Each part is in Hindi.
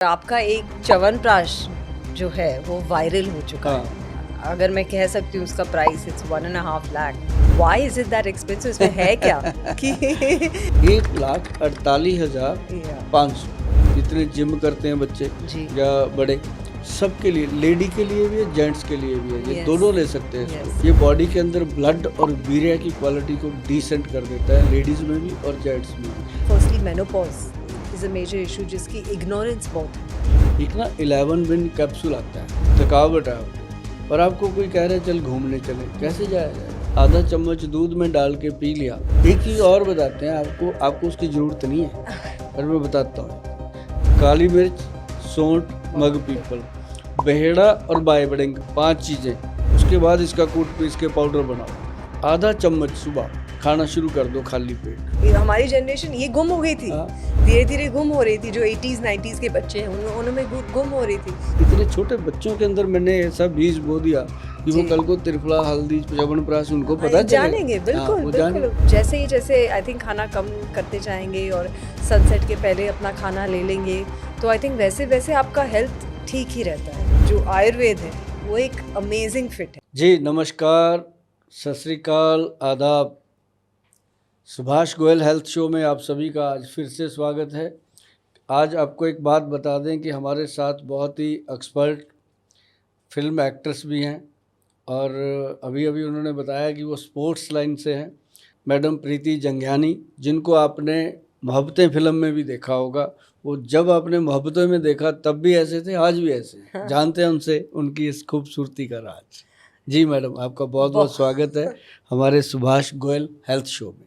आपका एक च्यवनप्राश जो है वो वायरल हो चुका है। अगर मैं कह सकती हूँ उसका price it's 1.5 lakh. Why is it that expensive? इसमें है क्या कि 1,48,500 जितने जिम करते हैं बच्चे जी या बड़े, सबके लिए, लेडी के लिए भी है, जेंट्स के लिए भी है, ये Yes. दोनों ले सकते हैं इसको। Yes. ये बॉडी के अंदर ब्लड और वीर्य की क्वालिटी को डिसेंट कर देता है, लेडीज में भी और जेंट्स में भी। Firstly menopause is a major issue जिसकी इग्नोरेंस बहुत है। एक ना 11 विन कैप्सूल आता है, थकावट है आपको, और आपको कोई कह रहा है चल घूमने चले, कैसे जाएगा? आधा चम्मच दूध में डाल के पी लिया। एक चीज़ और बताते हैं आपको उसकी ज़रूरत नहीं है, पर मैं बताता हूँ। काली मिर्च, सौंठ, मग पीपल, बहेड़ा और बायबडिंग, 5 चीज़ें। उसके बाद इसका कूट पीस के पाउडर बनाओ। आधा चम्मच सुबह खाना शुरू कर दो खाली पेट। ये हमारी जनरेशन ये गुम हो गई थी, हाँ। धीरे धीरे गुम हो रही थी। जो 80s 90s के बच्चे हैं उनमें गुम हो रही थी। इतने छोटे बच्चों के अंदर मैंने ऐसा बीज बो दिया कि वो जी। कल को त्रिफला, हल्दी, च्यवनप्राश उनको पता चलेगा। जानेंगे बिल्कुल वो बिल्कुल। जैसे आई थिंक खाना कम करते जाएंगे और सनसेट के पहले अपना खाना ले लेंगे तो आई थिंक वैसे वैसे आपका हेल्थ ठीक ही रहता है। जो आयुर्वेद है वो एक अमेजिंग फिट है। जी नमस्कार, सत श्री अकाल, आदाब। सुभाष गोयल हेल्थ शो में आप सभी का आज फिर से स्वागत है। आज आपको एक बात बता दें कि हमारे साथ बहुत ही एक्सपर्ट फिल्म एक्ट्रेस भी हैं और अभी अभी उन्होंने बताया कि वो स्पोर्ट्स लाइन से हैं। मैडम प्रीति जंगियानी, जिनको आपने मोहब्बतें फिल्म में भी देखा होगा। वो जब आपने मोहब्बतों में देखा तब भी ऐसे थे, आज भी ऐसे हैं। जानते हैं उनसे उनकी इस खूबसूरती का राज। जी मैडम, आपका बहुत बहुत स्वागत है हमारे सुभाष गोयल हेल्थ शो में।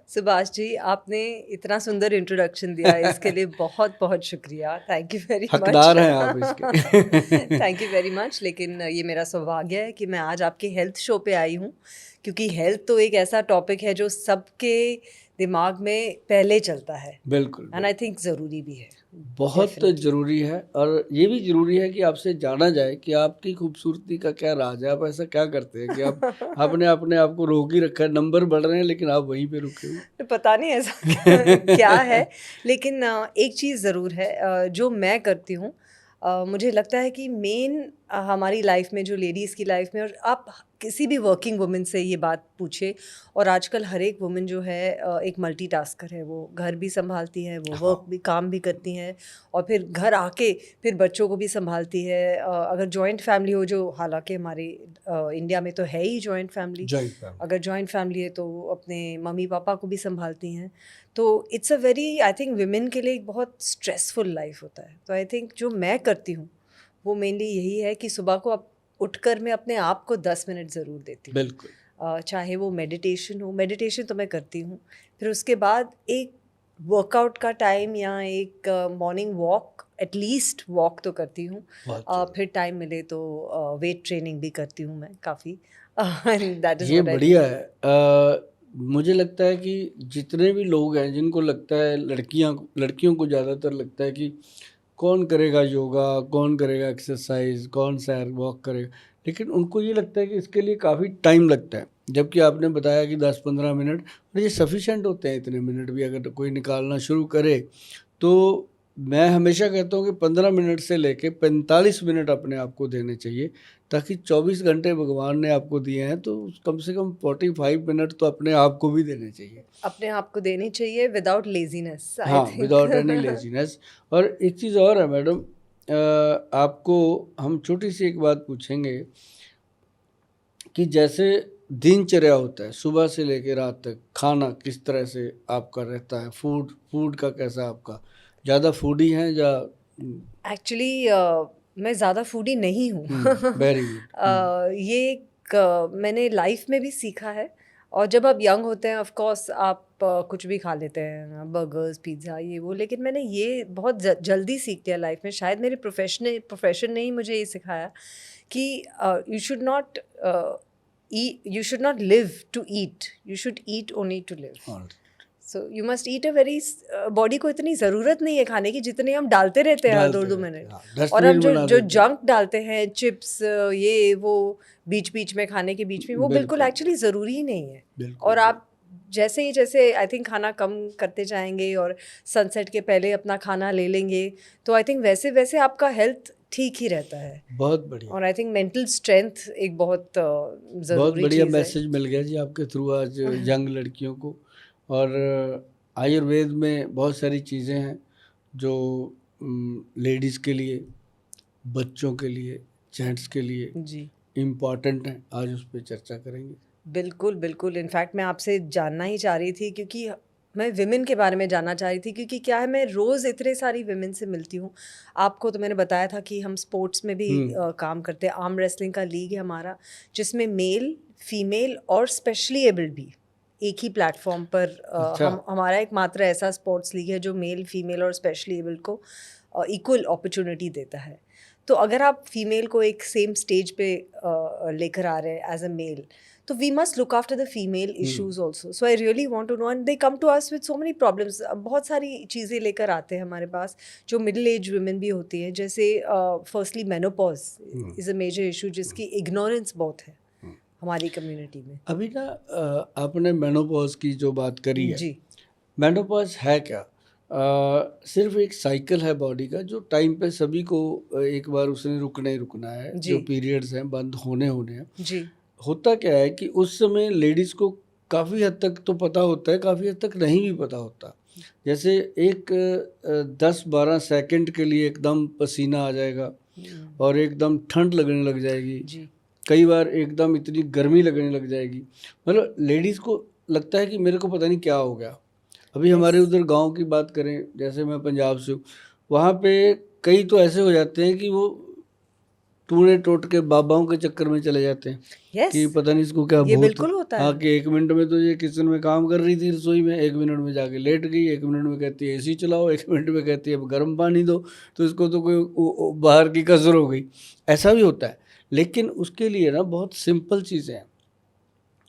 सुभाष जी, आपने इतना सुंदर इंट्रोडक्शन दिया है, इसके लिए बहुत बहुत शुक्रिया। Thank you very much. हकदार हैं आप इसके। Thank you very much. लेकिन ये मेरा सौभाग्य है कि मैं आज आपके हेल्थ शो पे आई हूँ, क्योंकि हेल्थ तो एक ऐसा टॉपिक है जो सबके दिमाग में पहले चलता है। बिल्कुल, एंड आई थिंक ज़रूरी भी है, बहुत ज़रूरी है। और ये भी ज़रूरी है कि आपसे जाना जाए कि आपकी खूबसूरती का क्या राज है। आप ऐसा क्या करते हैं कि आपने अपने आप को रोक ही रखा है। नंबर बढ़ रहे हैं लेकिन आप वहीं पे रुके हुए। पता नहीं ऐसा क्या है। लेकिन एक चीज़ ज़रूर है जो मैं करती हूँ। मुझे लगता है कि मेन हमारी लाइफ में, जो लेडीज़ की लाइफ में, और आप किसी भी वर्किंग वुमेन से ये बात पूछे, और आजकल हर एक वुमेन जो है एक मल्टीटास्कर है। वो घर भी संभालती है, वो वर्क भी, काम भी करती हैं, और फिर घर आके फिर बच्चों को भी संभालती है। अगर जॉइंट फैमिली हो, जो हालांकि हमारे इंडिया में तो है ही जॉइंट फैमिली, अगर जॉइंट फैमिली है तो अपने मम्मी पापा को भी संभालती हैं। तो it's a very, I think women के लिए एक बहुत स्ट्रेसफुल लाइफ होता है। तो आई थिंक जो मैं करती हूँ वो मेनली यही है कि सुबह को अब उठकर मैं अपने आप को 10 मिनट ज़रूर देती हूँ। बिल्कुल। चाहे वो मेडिटेशन हो, मेडिटेशन तो मैं करती हूँ। फिर उसके बाद एक वर्कआउट का टाइम या एक मॉर्निंग वॉक, एटलीस्ट वॉक तो करती हूँ। फिर टाइम मिले तो वेट ट्रेनिंग भी करती हूँ मैं काफ़ी। दैट इज़ ये बढ़िया है। मुझे लगता है कि जितने भी लोग हैं जिनको लगता है, लड़कियों को ज़्यादातर लगता है कि कौन करेगा योगा, कौन करेगा एक्सरसाइज, कौन सैर वॉक करेगा, लेकिन उनको ये लगता है कि इसके लिए काफ़ी टाइम लगता है। जबकि आपने बताया कि 10-15 मिनट, और ये सफिशेंट होते हैं। इतने मिनट भी अगर कोई निकालना शुरू करे तो मैं हमेशा कहता हूँ कि 15 मिनट से लेके 45 मिनट अपने आप को देने चाहिए, ताकि 24 घंटे भगवान ने आपको दिए हैं तो कम से कम 45 मिनट तो अपने आप को भी देने चाहिए। अपने आप को देनी चाहिए विदाउट लेजीनेस। हाँ, विदाउट एनी लेजीनेस। और एक चीज़ और है मैडम, आपको हम छोटी सी एक बात पूछेंगे कि जैसे दिनचर्या होता है, सुबह से लेकर रात तक खाना किस तरह से आपका रहता है, फूड का कैसा आपका, ज़्यादा फूडी हैं या? एक्चुअली मैं ज़्यादा फूडी नहीं हूँ। Very good. ये एक मैंने लाइफ में भी सीखा है। और जब आप यंग होते हैं ऑफ कोर्स आप कुछ भी खा लेते हैं, बर्गर्स, पिज़्ज़ा, ये वो। लेकिन मैंने ये बहुत जल्दी सीख लिया लाइफ में। शायद मेरे प्रोफेशन ने ही मुझे ये सिखाया कि you should not you should not live to eat, you should eat only to live. So you must eat a very body को इतनी ज़रूरत नहीं है खाने की जितनी हम डालते रहते हैं हर 2 मिनट। और हम जो जंक डालते हैं, चिप्स, ये वो बीच बीच में, खाने के बीच में, वो बिल्कुल एक्चुअली ज़रूरी ही नहीं है। और आप जैसे आई थिंक खाना कम करते जाएंगे और सनसेट के पहले अपना खाना ले लेंगे, तो आई थिंक वैसे वैसे आपका हेल्थ ठीक ही रहता है। बहुत बढ़िया, और आई थिंक मेंटल स्ट्रेंथ एक बहुत बहुत ज़रूरी बढ़िया चीज़ है। मैसेज मिल गया जी आपके थ्रू आज यंग लड़कियों को। और आयुर्वेद में बहुत सारी चीज़ें हैं जो लेडीज़ के लिए, बच्चों के लिए, जेंट्स के लिए जी इम्पॉर्टेंट हैं। आज उस पर चर्चा करेंगे। बिल्कुल बिल्कुल, इनफैक्ट मैं आपसे जानना ही चाह रही थी, क्योंकि मैं विमेन के बारे में जानना चाह रही थी, क्योंकि क्या है, मैं रोज़ इतने सारी विमेन से मिलती हूँ। आपको तो मैंने बताया था कि हम स्पोर्ट्स में भी काम करते हैं। आर्म रेसलिंग का लीग है हमारा, जिसमें मेल, फीमेल और स्पेशली एबल्ड भी एक ही प्लेटफॉर्म पर अच्छा। हम हमारा एकमात्र ऐसा स्पोर्ट्स लीग है जो मेल, फीमेल और स्पेशली एबल्ड को इक्वल अपॉर्चुनिटी देता है। तो अगर आप फीमेल को एक सेम स्टेज पे लेकर आ रहे हैं as a male, so we must look after the female issues also. So I really want to know, and they come to us with so many problems. बहुत सारी चीज़ें लेकर आते हैं हमारे पास, जो मिडिल एज वुमेन भी होती हैं। जैसे firstly menopause is a major issue, जिसकी इग्नोरेंस बहुत है हमारी कम्युनिटी में। अभी ना आपने मेनोपॉज की जो बात करी है, जी मेनोपॉज है क्या? सिर्फ एक साइकिल है बॉडी का, जो टाइम पे सभी को एक बार उसने रुकना ही रुकना है। जी जो पीरियड्स हैं बंद होने हैं। जी होता क्या है कि उस समय लेडीज़ को काफ़ी हद तक तो पता होता है, काफ़ी हद तक नहीं भी पता होता। जैसे एक 10-12 सेकंड के लिए एकदम पसीना आ जाएगा और एकदम ठंड लगने लग जाएगी। जी कई बार एकदम इतनी गर्मी लगने लग जाएगी, मतलब लेडीज़ को लगता है कि मेरे को पता नहीं क्या हो गया। अभी हमारे उधर गांव की बात करें, जैसे मैं पंजाब से हूँ, वहाँ पे कई तो ऐसे हो जाते हैं कि वो टूने टोट के बाबाओं के चक्कर में चले जाते हैं यस, कि पता नहीं इसको क्या ये भूत। बिल्कुल होता हाँ, है। कि 1 मिनट में तो ये किचन में काम कर रही थी रसोई में, 1 मिनट में जाके लेट गई, 1 मिनट में कहती है एसी चलाओ, 1 मिनट में कहती है अब गर्म पानी दो, तो इसको तो कोई बाहर की कसर हो गई। ऐसा भी होता है, लेकिन उसके लिए ना बहुत सिंपल चीज़ें हैं।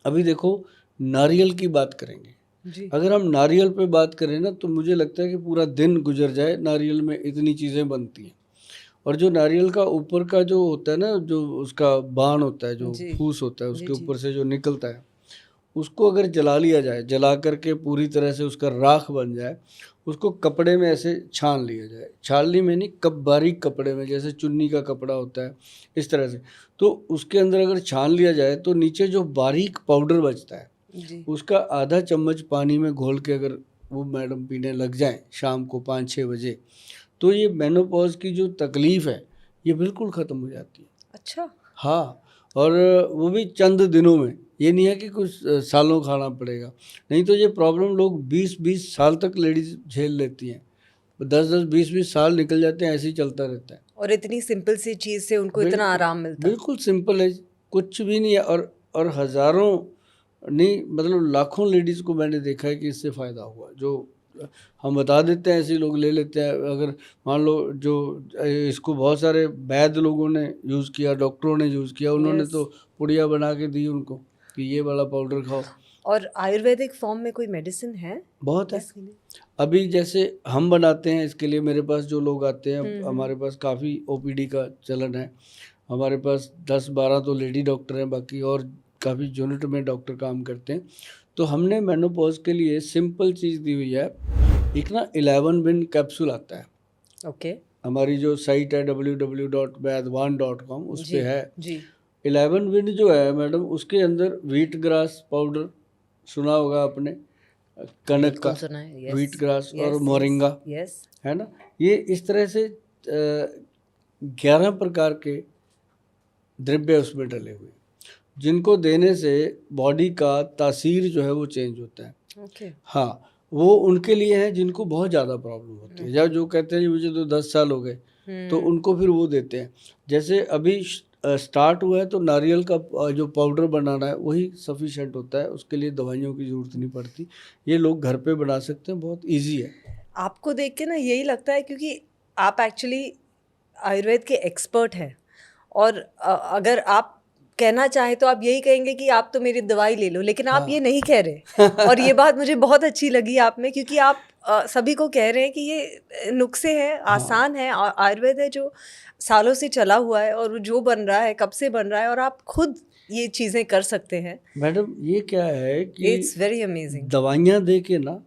अभी देखो, नारियल की बात करेंगे। जी अगर हम नारियल पे बात करें ना, तो मुझे लगता है कि पूरा दिन गुजर जाए, नारियल में इतनी चीज़ें बनती हैं। और जो नारियल का ऊपर का जो होता है ना, जो उसका बाण होता है, जो जी फूस होता है, जी उसके जी ऊपर से जो निकलता है, उसको अगर जला लिया जाए, जला करके पूरी तरह से उसका राख बन जाए, उसको कपड़े में ऐसे छान लिया जाए। छाननी में नहीं, बारीक कपड़े में, जैसे चुन्नी का कपड़ा होता है, इस तरह से। तो उसके अंदर अगर छान लिया जाए तो नीचे जो बारीक पाउडर बचता है, जी उसका आधा चम्मच पानी में घोल के अगर वो मैडम पीने लग जाए शाम को 5-6 बजे, तो ये मेनोपॉज की जो तकलीफ़ है, ये बिल्कुल ख़त्म हो जाती है। अच्छा हाँ, और वो भी चंद दिनों में। ये नहीं है कि कुछ सालों खाना पड़ेगा। नहीं तो ये प्रॉब्लम लोग 20-20 साल तक लेडीज़ झेल लेती हैं। 10-10, 20-20 साल निकल जाते हैं, ऐसे ही चलता रहता है। और इतनी सिंपल सी चीज़ से उनको इतना बिल्कुल, आराम मिलता। बिल्कुल सिंपल है, कुछ भी नहीं है। और हज़ारों नहीं, मतलब लाखों लेडीज़ को मैंने देखा है कि इससे फ़ायदा हुआ। जो हम बता देते हैं, ऐसे लोग ले लेते हैं। अगर मान लो जो इसको बहुत सारे वैद्य लोगों ने यूज़ किया, डॉक्टरों ने यूज़ किया, उन्होंने यस। तो पुड़िया बना के दी उनको कि ये वाला पाउडर खाओ। और आयुर्वेदिक फॉर्म में कोई मेडिसिन है बहुत है। इसके लिए? अभी जैसे हम बनाते हैं, इसके लिए मेरे पास जो लोग आते हैं, हमारे पास काफ़ी ओपीडी का चलन है। हमारे पास 10-12 तो लेडी डॉक्टर हैं, बाकी और काफ़ी यूनिट में डॉक्टर काम करते हैं। तो हमने मेनोपॉज के लिए सिंपल चीज़ दी हुई है। एक ना 11 विन कैप्सूल आता है। ओके हमारी जो साइट है www.vaidwan.com, उस पे जी है। जी 11 विन जो है मैडम, उसके अंदर व्हीट ग्रास पाउडर, सुना होगा आपने, कनक का बिल्कुल सुना है। यस व्हीट ग्रास और यस मोरिंगा, यस है ना। ये इस तरह से 11 प्रकार के द्रव्य उसमें डले हुए, जिनको देने से बॉडी का तासीर जो है वो चेंज होता है। ओके हाँ, वो उनके लिए है जिनको बहुत ज़्यादा प्रॉब्लम होती है, या जो कहते हैं जी मुझे तो 10 साल हो गए, तो उनको फिर वो देते हैं। जैसे अभी स्टार्ट हुआ है, तो नारियल का जो पाउडर बनाना है वही सफिशेंट होता है, उसके लिए दवाइयों की ज़रूरत नहीं पड़ती। ये लोग घर पे बना सकते हैं, बहुत ईजी है। आपको देख के ना यही लगता है, क्योंकि आप एक्चुअली आयुर्वेद के एक्सपर्ट हैं। और अगर आप कहना चाहें तो आप यही कहेंगे कि आप तो मेरी दवाई ले लो, लेकिन आप हाँ। ये नहीं कह रहे। और ये बात मुझे बहुत अच्छी लगी आप में, क्योंकि आप सभी को कह रहे हैं कि ये नुस्खे हैं, आसान है, आयुर्वेद है जो सालों से चला हुआ है, और जो बन रहा है कब से बन रहा है, और आप खुद ये चीज़ें कर सकते हैं। मैडम ये क्या है कि इट्स वेरी अमेजिंग। दवाइयाँ दे के ना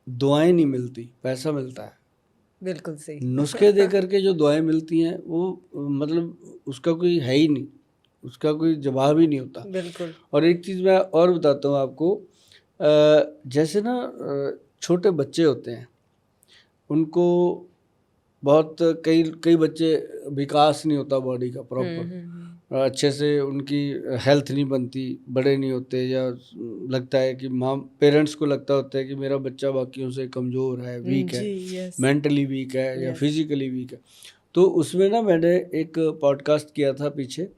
दुआएं नहीं मिलती, पैसा मिलता है। बिल्कुल सही। नुस्खे दे करके जो दुआएं मिलती हैं वो मतलब उसका कोई है ही नहीं, उसका कोई जवाब ही नहीं होता। बिल्कुल। और एक चीज़ मैं और बताता हूँ आपको, जैसे ना छोटे बच्चे होते हैं, उनको बहुत कई कई बच्चे विकास नहीं होता बॉडी का प्रॉपर, अच्छे से उनकी हेल्थ नहीं बनती, बड़े नहीं होते, या लगता है कि माँ पेरेंट्स को लगता होता है कि मेरा बच्चा बाकियों से कमज़ोर है, वीक है, जी, यस, मेंटली वीक है या यस। फिजिकली वीक है। तो उसमें ना मैंने एक पॉडकास्ट किया था पीछे,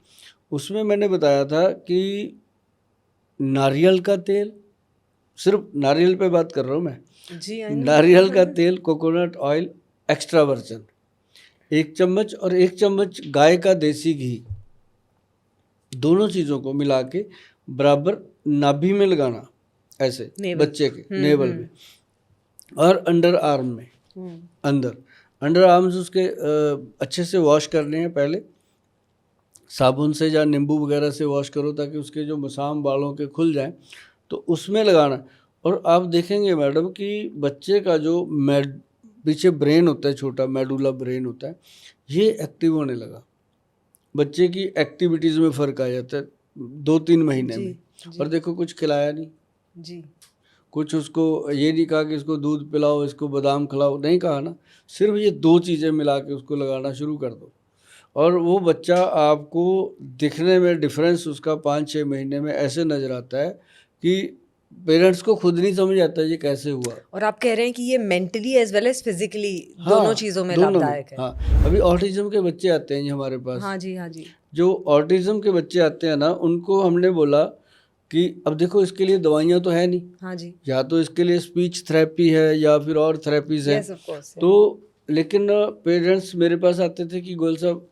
उसमें मैंने बताया था कि नारियल का तेल, सिर्फ नारियल पे बात कर रहा हूँ मैं, जी, आई नो। नारियल का तेल, कोकोनट ऑयल एक्स्ट्रा वर्जन 1 चम्मच और 1 चम्मच गाय का देसी घी, दोनों चीज़ों को मिला के बराबर नाभि में लगाना, ऐसे नेवल। बच्चे के नेवल में और अंडर आर्म में, अंडर आर्म्स उसके अच्छे से वॉश करने हैं पहले, साबुन से या नींबू वगैरह से वॉश करो ताकि उसके जो मसाम बालों के खुल जाएं, तो उसमें लगाना। और आप देखेंगे मैडम कि बच्चे का जो पीछे ब्रेन होता है, छोटा मेडुला ब्रेन होता है, ये एक्टिव होने लगा, बच्चे की एक्टिविटीज़ में फ़र्क आ जाता है 2-3 महीने जी, में। जी। और देखो कुछ खिलाया नहीं, जी, कुछ उसको ये नहीं कहा कि इसको दूध पिलाओ, इसको बादाम खिलाओ, नहीं कहा ना, सिर्फ ये 2 चीज़ें मिला के उसको लगाना शुरू कर दो और वो बच्चा आपको दिखने में डिफरेंस उसका 5-6 महीने में ऐसे नज़र आता है कि पेरेंट्स को खुद नहीं समझ आता ये कैसे हुआ। और आप कह रहे हैं कि ये mentally as well as physically हाँ, दोनों चीज़ों में दोनों में। लाभदायक है। हाँ, अभी ऑटिज़म के बच्चे आते हैं जी हमारे पास। हाँ जी, हाँ जी। जो ऑटिज़म के बच्चे आते हैं ना, उनको हमने बोला कि अब देखो इसके लिए दवाइयाँ तो है नहीं, हाँ जी। या तो इसके लिए स्पीच थेरेपी है या फिर और थेरेपीज़ हैं। Yes, of course. तो लेकिन पेरेंट्स मेरे पास आते थे कि गोयल साहब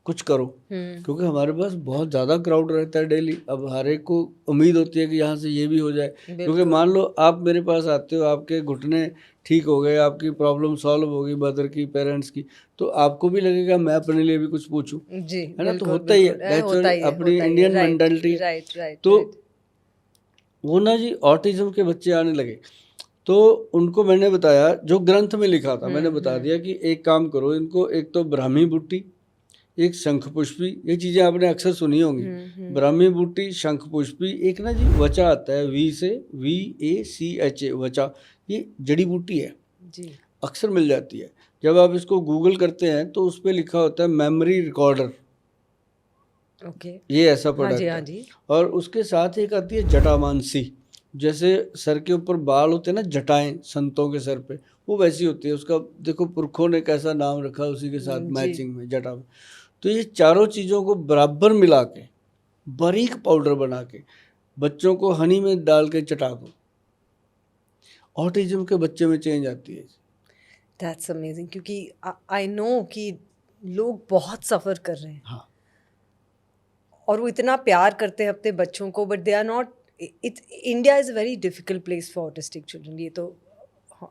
कुछ करो, क्योंकि हमारे पास बहुत ज़्यादा क्राउड रहता है डेली। अब हर एक को उम्मीद होती है कि यहाँ से ये भी हो जाए, क्योंकि मान लो आप मेरे पास आते हो, आपके घुटने ठीक हो गए, आपकी प्रॉब्लम सॉल्व हो गई मदर की, पेरेंट्स की, तो आपको भी लगेगा मैं अपने लिए भी कुछ पूछूं, जी, है ना। तो बिल्कुल, होता ही है बिल्कुल। नेचुरल, होता ही है, अपनी होता ही है। Indian right, mentality. Right, right, तो राइट। वो ना जी ऑटिज्म के बच्चे आने लगे, तो उनको मैंने बताया जो ग्रंथ में लिखा था, मैंने बता दिया कि एक काम करो, इनको एक तो ब्राह्मी बूटी, एक शंख पुष्पी, ये चीज़ें आपने अक्सर सुनी होंगी, ब्राह्मी बूटी, शंख पुष्पी, एक ना जी वचा आता है, VACHA, वचा, ये जड़ी बूटी है, जी, अक्सर मिल जाती है। जब आप इसको गूगल करते हैं तो उस पर लिखा होता है मेमोरी रिकॉर्डर, ओके। ये ऐसा हाँ प्रोडक्ट जी, हाँ है। जी। और उसके साथ एक आती है जटामानसी, जैसे सर के ऊपर बाल होते हैं ना, जटाएं संतों के सर पे, वो वैसी होती है। उसका देखो पुरखों ने कैसा नाम रखा, उसी के साथ जी, मैचिंग में जटा। तो ये चारों चीज़ों को बराबर मिला के बारीक पाउडर बना के बच्चों को हनी में डाल के चटा दो, ऑटिज्म के बच्चे में चेंज आती है। दैट्स अमेजिंग, क्योंकि आई नो कि लोग बहुत सफ़र कर रहे हैं हाँ, और वो इतना प्यार करते हैं अपने बच्चों को, but they are not. India is a very difficult place for autistic children, ये तो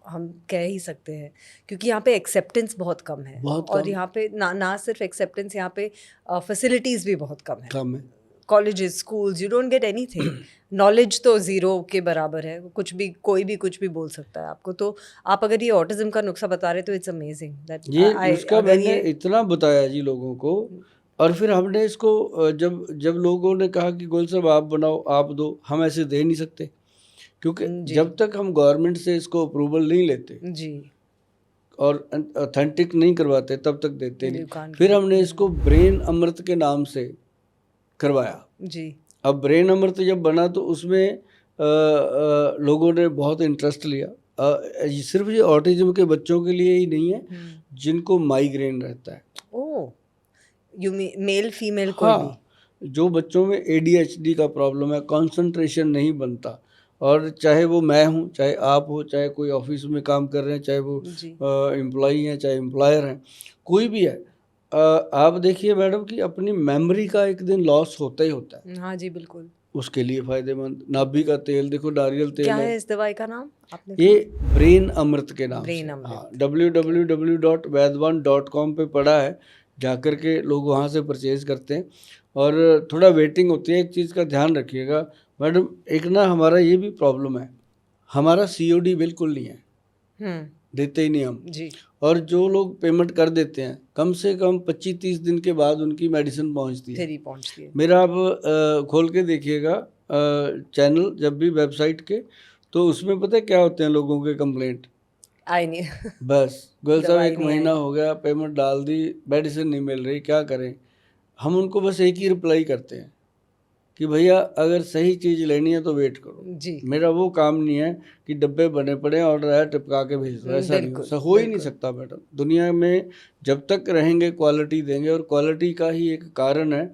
हम कह ही सकते हैं, क्योंकि यहाँ पे एक्सेप्टेंस बहुत कम है। बहुत और कम। यहाँ पे ना सिर्फ एक्सेप्टेंस, यहाँ पे फैसिलिटीज़ भी बहुत कम है। कम है। Colleges, schools, you don't get anything. Knowledge तो ज़ीरो के बराबर है, कुछ भी कोई भी कुछ भी बोल सकता है आपको। तो आप अगर ये ऑटिज्म का नुस्खा बता रहे तो इट्स अमेजिंग दैट ये नुस्खा अगर मैंने ये इतना बताया जी लोगों को, और फिर हमने इसको जब जब लोगों ने कहा कि गोल साहब आप बनाओ, आप दो, हम ऐसे दे नहीं सकते, क्योंकि जी, जब तक हम गवर्नमेंट से इसको अप्रूवल नहीं लेते जी, और ऑथेंटिक नहीं करवाते तब तक देते You नहीं। can't फिर give, हमने इसको ब्रेन अमृत के नाम से करवाया। जी, अब ब्रेन अमृत जब बना तो उसमें लोगों ने बहुत इंटरेस्ट लिया। ये सिर्फ ये ऑटिज्म के बच्चों के लिए ही नहीं है, जिनको माइग्रेन रहता है। ओह, यू मेल फीमेल कोई भी? हाँ, जो बच्चों में ADHD का प्रॉब्लम है, कंसंट्रेशन नहीं बनता, और चाहे वो मैं हूँ, चाहे आप हो, चाहे कोई ऑफिस में काम कर रहे हैं, चाहे वो जी, एम्प्लॉई हैं, चाहे एम्प्लॉयर हैं, कोई भी है, आप देखिए मैडम कि अपनी मेमोरी का एक दिन लॉस होता ही होता है। हाँ जी, बिल्कुल। उसके लिए फ़ायदेमंद नाभि का तेल, देखो नारियल तेल क्या है, है इस दवाई का नाम आपने ये ब्रेन अमृत के नाम ब्रेन से। अमृत, हाँ, www.vaidwan.com पे पड़ा है, जाकर के लोग वहाँ से परचेज करते हैं। और थोड़ा वेटिंग होती है। एक चीज़ का ध्यान रखिएगा मैडम, एक ना हमारा ये भी प्रॉब्लम है, हमारा COD बिल्कुल नहीं है, देते ही नहीं हम। जी। और जो लोग पेमेंट कर देते हैं कम से कम 25-30 दिन के बाद उनकी मेडिसिन पहुंचती है। फिर ही पहुंचती है। मेरा आप खोल के देखिएगा चैनल जब भी वेबसाइट के, तो उसमें पता है क्या होते हैं लोगों के कंप्लेंट, आई नहीं। बस गोयल साहब दवाई 1 नहीं महीना आई। हो गया, पेमेंट डाल दी, मेडिसिन नहीं मिल रही, क्या करें। हम उनको बस एक ही रिप्लाई करते हैं कि भैया अगर सही चीज़ लेनी है तो वेट करो। जी। मेरा वो काम नहीं है कि डब्बे बने पड़े हैं ऑर्डर आया टिपका के भेज दो, ऐसा नहीं बिल्कुल, हो ही नहीं बिल्कुल। सकता मैडम। दुनिया में जब तक रहेंगे क्वालिटी देंगे, और क्वालिटी का ही एक कारण है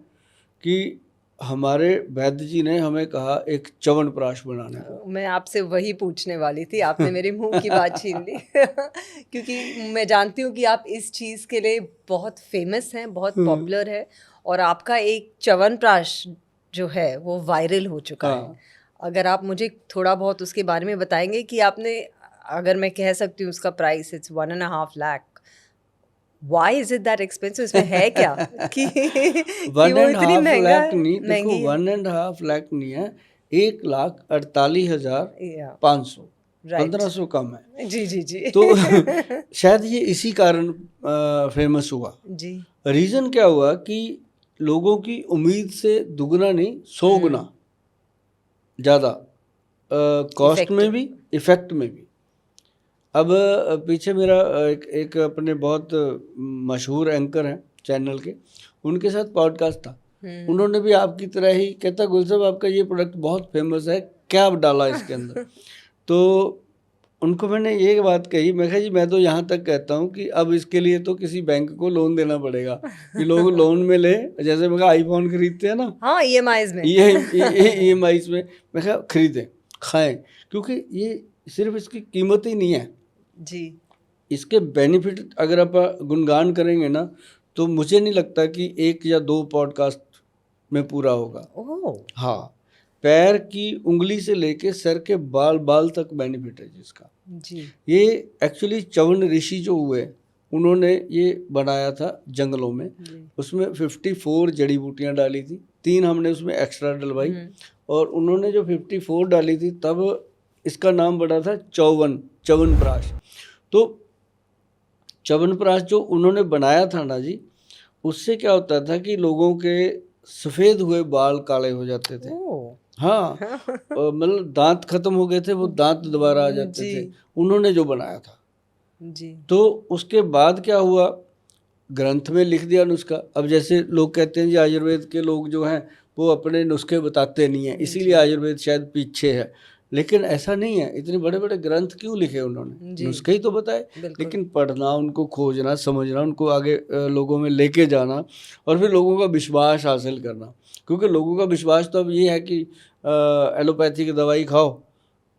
कि हमारे वैद्य जी ने हमें कहा एक च्यवनप्राश बनाने को। मैं आपसे वही पूछने वाली थी, आपने मेरे मुंह की बात छीन ली। क्योंकि मैं जानती हूँ कि आप इस चीज़ के लिए बहुत फेमस हैं, बहुत पॉपुलर है, और आपका एक च्यवनप्राश जो है वो वायरल हो चुका है। हाँ, अगर आप मुझे थोड़ा बहुत उसके बारे में बताएंगे कि आपने, अगर मैं कह सकती हूँ उसका price it's 1.5 lakh, why is it that expensive? इसमें है क्या कि कि वन वो एंड इतनी हाफ महंगा लाख नहीं, देखो महंगी है? 1.5 लाख नहीं है, 1,48,500, राइट। 1500 कम है। जी जी जी। तो शायद ये इसी कारण फेमस हुआ। जी। रीज़न क्या हुआ कि लोगों की उम्मीद से दुगना नहीं 100 गुना ज़्यादा कॉस्ट में भी, इफ़ेक्ट में भी। अब पीछे मेरा एक अपने बहुत मशहूर एंकर हैं चैनल के, उनके साथ पॉडकास्ट था। उन्होंने भी आपकी तरह ही कहता, गुल साहब आपका ये प्रोडक्ट बहुत फेमस है, क्या डाला इसके अंदर? तो उनको मैंने ये बात कही, मैं कहा जी मैं तो यहाँ तक कहता हूँ कि अब इसके लिए तो किसी बैंक को लोन देना पड़ेगा कि लोग लोन में ले, जैसे मैं कहा आईफोन खरीदते हैं ना, हाँ, EMIs में। EMIs में, मैं कहा खरीदें, खाएं, क्योंकि ये सिर्फ इसकी कीमत ही नहीं है जी। इसके बेनिफिट अगर आप गुणगान करेंगे ना, तो मुझे नहीं लगता कि 1 या 2 पॉडकास्ट में पूरा होगा। ओह। हाँ, पैर की उंगली से लेके सर के बाल बाल तक बेनिफिट है जिसका। जी। ये एक्चुअली च्यवन ऋषि जो हुए उन्होंने ये बनाया था जंगलों में। उसमें 54 जड़ी बूटियाँ डाली थी, 3 हमने उसमें एक्स्ट्रा डलवाई, और उन्होंने जो 54 डाली थी तब इसका नाम पड़ा था च्यवनप्राश। तो च्यवनप्राश जो उन्होंने बनाया था ना जी, उससे क्या होता था कि लोगों के सफ़ेद हुए बाल काले हो जाते थे। हाँ, मतलब दांत खत्म हो गए थे, वो दांत दोबारा आ जाते थे, उन्होंने जो बनाया था। जी। तो उसके बाद क्या हुआ, ग्रंथ में लिख दिया नुस्खा। अब जैसे लोग कहते हैं जी आयुर्वेद के लोग जो हैं वो अपने नुस्खे बताते नहीं हैं, इसीलिए आयुर्वेद शायद पीछे है, लेकिन ऐसा नहीं है। इतने बड़े बड़े ग्रंथ क्यों लिखे उन्होंने? नुस्खे ही तो बताए, लेकिन पढ़ना, उनको खोजना, समझना, उनको आगे लोगों में लेके जाना, और फिर लोगों का विश्वास हासिल करना। क्योंकि लोगों का विश्वास तो अब ये है कि एलोपैथी की दवाई खाओ,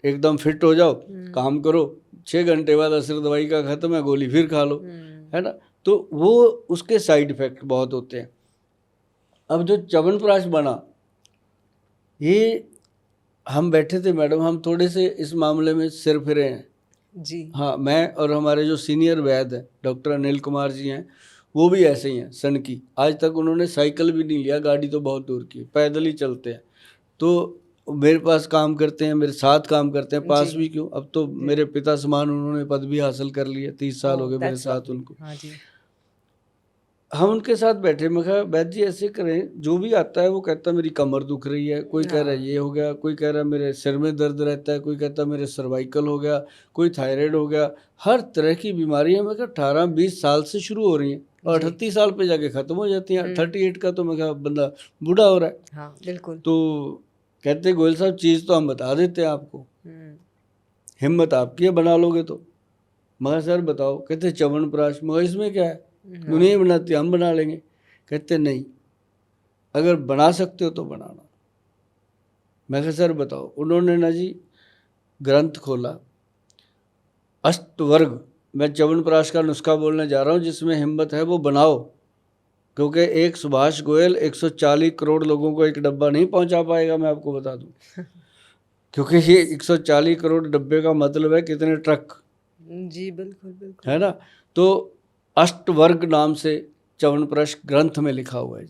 एकदम फिट हो जाओ, काम करो, 6 घंटे बाद असर दवाई का ख़त्म है, गोली फिर खा लो, है ना? तो वो उसके साइड इफ़ेक्ट बहुत होते हैं। अब जो च्यवनप्राश बना, ये हम बैठे थे मैडम, हम थोड़े से इस मामले में सिर फिरे हैं जी। हाँ, मैं और हमारे जो सीनियर वैद्य हैं डॉक्टर अनिल कुमार जी हैं, वो भी ऐसे ही हैं सन की। आज तक उन्होंने साइकिल भी नहीं लिया, गाड़ी तो बहुत दूर की, पैदल ही चलते हैं। तो मेरे पास काम करते हैं, मेरे साथ काम करते हैं, पास भी क्यों, अब तो मेरे पिता समान उन्होंने पद भी हासिल कर लिया, 30 साल हो गए मेरे साथ उनको। हाँ जी। हम उनके साथ बैठे, मैं कहा वैद्य जी ऐसे करें, जो भी आता है वो कहता है मेरी कमर दुख रही है, कोई कह रहा है ये हो गया, कोई कह रहा है मेरे सिर में दर्द रहता है, कोई कहता है मेरे सर्वाइकल हो गया, कोई थायराइड हो गया, हर तरह की बीमारियां मैं कहा 18-20 साल से शुरू हो रही हैं और 38 साल पे जाके ख़त्म हो जाती हैं। 38 का तो मैं कहा बंदा बूढ़ा हो रहा है। हाँ, बिल्कुल। तो कहते गोयल साहब चीज़ तो हम बता देते हैं आपको, हिम्मत आपकी है, बना लोगे तो। मगर सर बताओ, कहते च्यवनप्राश, मगर इसमें क्या है, दुनिया बनाती, हम बना लेंगे। कहते नहीं, अगर बना सकते हो तो बनाना। मैं कहा सर बताओ। उन्होंने ना जी ग्रंथ खोला, अष्टवर्ग, मैं च्यवनप्राश का नुस्खा बोलने जा रहा हूँ, जिसमें हिम्मत है वो बनाओ, क्योंकि एक सुभाष गोयल 140 करोड़ लोगों को एक डब्बा नहीं पहुंचा पाएगा, मैं आपको बता दूं। क्योंकि ये 140 करोड़ डब्बे का मतलब है कितने ट्रक। जी बिल्कुल बिल्कुल। है ना? तो अष्टवर्ग नाम से च्यवनप्राश ग्रंथ में लिखा हुआ है।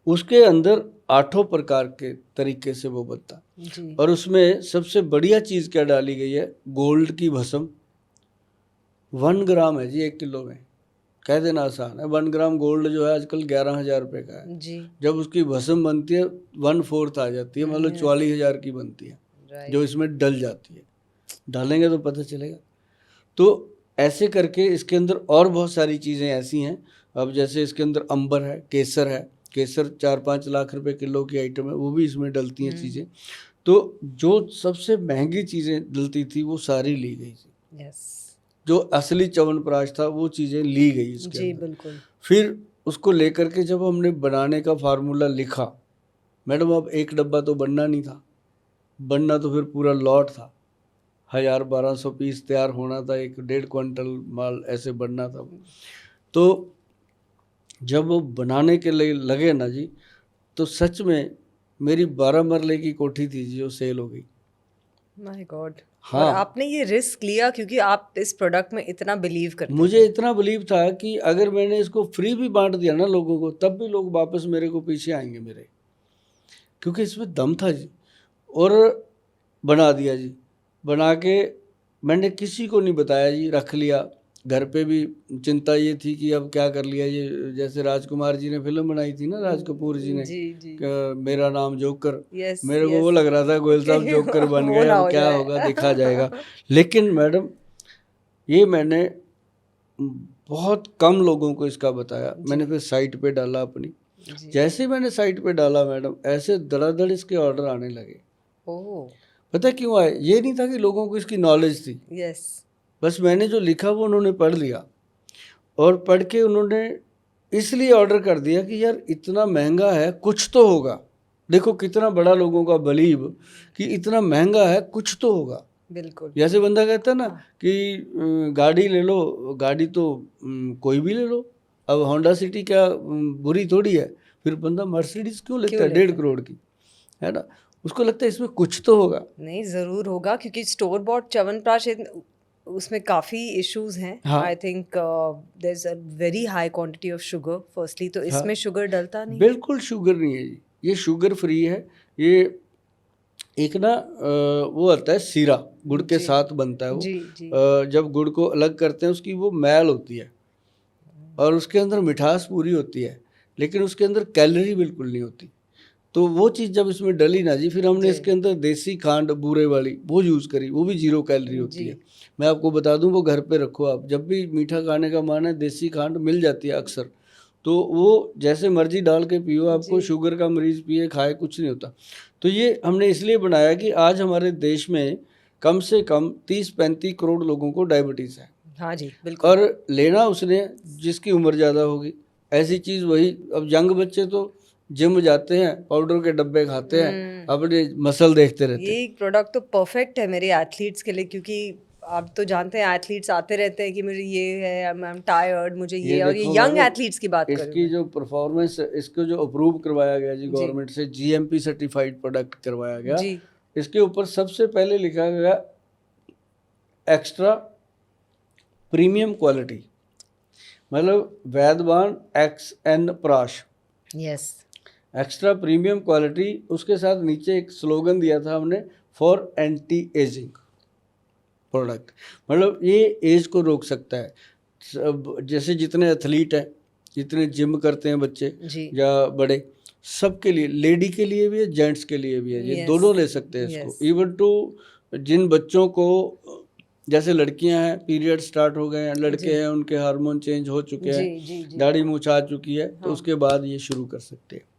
उसके अंदर 8 प्रकार के तरीके से वो बनता जी। और उसमें सबसे बढ़िया चीज़ क्या डाली गई है, गोल्ड की भस्म। 1 ग्राम है जी 1 किलो में, कह देना आसान है। 1 ग्राम गोल्ड जो है आजकल 11,000 रुपये का है। जी। जब उसकी भस्म बनती है 1/4 आ जाती है, मतलब 44,000 की बनती है, जो राइट। इसमें डल जाती है। डालेंगे तो पता चलेगा। तो ऐसे करके इसके अंदर और बहुत सारी चीज़ें ऐसी हैं। अब जैसे इसके अंदर अंबर है, केसर है, केसर 4-5 लाख रुपए किलो की आइटम है, वो भी इसमें डलती हैं चीज़ें। तो जो सबसे महंगी चीज़ें डलती थी वो सारी ली गई थी। यस। जो असली च्यवनप्राश था वो चीज़ें ली गई इसके जी अंदर। बिल्कुल। फिर उसको लेकर के जब हमने बनाने का फार्मूला लिखा, मैडम अब एक डब्बा तो बनना नहीं था, बनना तो फिर पूरा लॉट था। 1,000-1,200 पीस तैयार होना था, 1-1.5 क्विंटल माल ऐसे बनना था। तो जब वो बनाने के लिए लगे ना जी, तो सच में मेरी 12 मरले की कोठी थी जी, जो सेल हो गई। My God. और हाँ, आपने ये रिस्क लिया क्योंकि आप इस प्रोडक्ट में इतना बिलीव करते मुझे थे। इतना बिलीव था कि अगर मैंने इसको फ्री भी बांट दिया ना लोगों को, तब भी लोग वापस मेरे को पीछे आएंगे मेरे, क्योंकि इसमें दम था जी। और बना दिया जी, बना के मैंने किसी को नहीं बताया जी, रख लिया। घर पे भी चिंता ये थी कि अब क्या कर लिया ये, जैसे राजकुमार जी ने फिल्म बनाई थी ना, राज कपूर जी ने, जी जी। मेरा नाम जोकर। यस मेरे को वो यस। लग रहा था गोयल साहब जोकर बन वो गए, ना अब हो क्या जाए। होगा देखा जाएगा। लेकिन मैडम ये मैंने बहुत कम लोगों को इसका बताया। मैंने फिर साइट पे डाला अपनी। जी। जैसे ही मैंने साइट पे डाला मैडम, ऐसे धड़ाधड़ इसके ऑर्डर आने लगे। ओह। पता है क्यों आए? ये नहीं था कि लोगों को इसकी नॉलेज थी, यस। बस मैंने जो लिखा वो उन्होंने पढ़ लिया, और पढ़ के उन्होंने इसलिए ऑर्डर कर दिया कि यार इतना महंगा है, कुछ तो होगा। देखो कितना बड़ा लोगों का बिलीव कि इतना महंगा है, कुछ तो होगा। बिल्कुल। जैसे बंदा कहता है ना कि गाड़ी ले लो, गाड़ी तो कोई भी ले लो, अब होंडा सिटी क्या बुरी थोड़ी है, फिर बंदा मर्सिडीज क्यों लेता है 1.5 करोड़ की, है ना? उसको लगता है इसमें कुछ तो होगा। नहीं ज़रूर होगा क्योंकि स्टोर बॉट च्यवनप्राश उसमें काफ़ी इश्यूज हैं। हाँ I think there is a very high quantity of sugar firstly, तो हाँ, इसमें शुगर डलता नहीं है। बिल्कुल शुगर नहीं है जी, ये शुगर फ्री है। ये एक ना वो आता है सीरा, गुड़ के जी साथ बनता है वो। जी जी। जब गुड़ को अलग करते हैं उसकी वो मैल होती है और उसके अंदर मिठास पूरी होती है, लेकिन उसके अंदर कैलोरी बिल्कुल नहीं होती। तो वो चीज़ जब इसमें डली ना जी, फिर हमने जी इसके अंदर देसी खांड बूरे वाली वो यूज़ करी, वो भी 0 कैलोरी होती जी। है। मैं आपको बता दूं, वो घर पे रखो आप, जब भी मीठा खाने का मन है देसी खांड मिल जाती है अक्सर, तो वो जैसे मर्जी डाल के पियो, आपको जी। शुगर का मरीज़ पिए खाए कुछ नहीं होता। तो ये हमने इसलिए बनाया कि आज हमारे देश में कम से कम 30-35 करोड़ लोगों को डायबिटीज़ है, हाँ जी बिल्कुल। और लेना उसने जिसकी उम्र ज़्यादा होगी। ऐसी चीज़ वही, अब यंग बच्चे तो जिम जाते हैं, पाउडर के डब्बे खाते हैं, अपने मसल देखते रहते हैं। ये प्रोडक्ट तो परफेक्ट है मेरे एथलीट्स के लिए, क्योंकि आप तो जानते हैं एथलीट्स आते रहते हैं कि मुझे ये है, आई एम टायर्ड, मुझे ये ये, और ये देखो यंग मैडम, एथलीट्स की बात कर रही हूँ इसकी मैं। जो परफॉर्मेंस, इसको जो अप्रूव करवाया गया जी जी गवर्नमेंट से, जीएमपी सर्टिफाइड प्रोडक्ट करवाया गया, जी। इसके ऊपर सबसे पहले लिखा गया एक्स्ट्रा प्रीमियम क्वालिटी, मतलब वैदवान XN प्राश, यस। Extra premium quality. उसके साथ नीचे एक स्लोगन दिया था हमने, फॉर एंटी एजिंग प्रोडक्ट, मतलब ये एज को रोक सकता है। जैसे जितने एथलीट हैं, जितने जिम करते हैं बच्चे जी। या बड़े, सबके लिए, लेडी के लिए भी है, जेंट्स के लिए भी है, ये यस दोनों ले सकते हैं इसको। यस। इवन टू जिन बच्चों को, जैसे लड़कियां हैं, पीरियड स्टार्ट हो गए हैं, लड़के जी हैं उनके हार्मोन चेंज हो चुके जी हैं, जी जी। दाढ़ी मूछ आ चुकी है, तो हाँ। उसके बाद ये शुरू कर सकते हैं।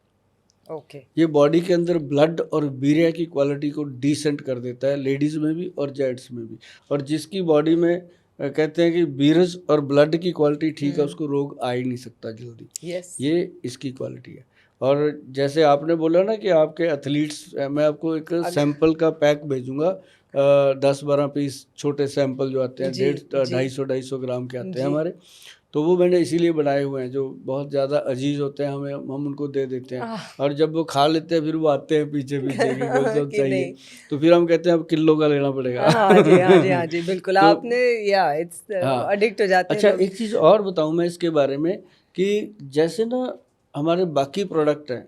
ओके। ये बॉडी के अंदर ब्लड और वीर्य की क्वालिटी को डिसेंट कर देता है, लेडीज़ में भी और जेंट्स में भी। और जिसकी बॉडी में कहते हैं कि वीर्य और ब्लड की क्वालिटी ठीक है, उसको रोग आ ही नहीं सकता जल्दी। यस। ये इसकी क्वालिटी है। और जैसे आपने बोला ना कि आपके एथलीट्स, मैं आपको एक सैंपल का पैक भेजूंगा, 10-12 पीस छोटे सैंपल जो आते हैं, जी 250 ग्राम के आते हैं जी। हमारे। तो वो मैंने इसीलिए बनाए हुए हैं, जो बहुत ज़्यादा अजीज होते हैं हमें, हम उनको दे देते हैं। और जब वो खा लेते हैं फिर वो आते हैं पीछे पीछे कि गोल साहब कि चाहिए, नहीं। तो फिर हम कहते हैं अब किलो का लेना पड़ेगा। हाँ जी हाँ जी हाँ जी बिल्कुल। तो आपने या इट्स हाँ, एडिक्ट हो जाते हैं अच्छा लोग। एक चीज़ और बताऊं मैं इसके बारे में, कि जैसे ना हमारे बाकी प्रोडक्ट हैं,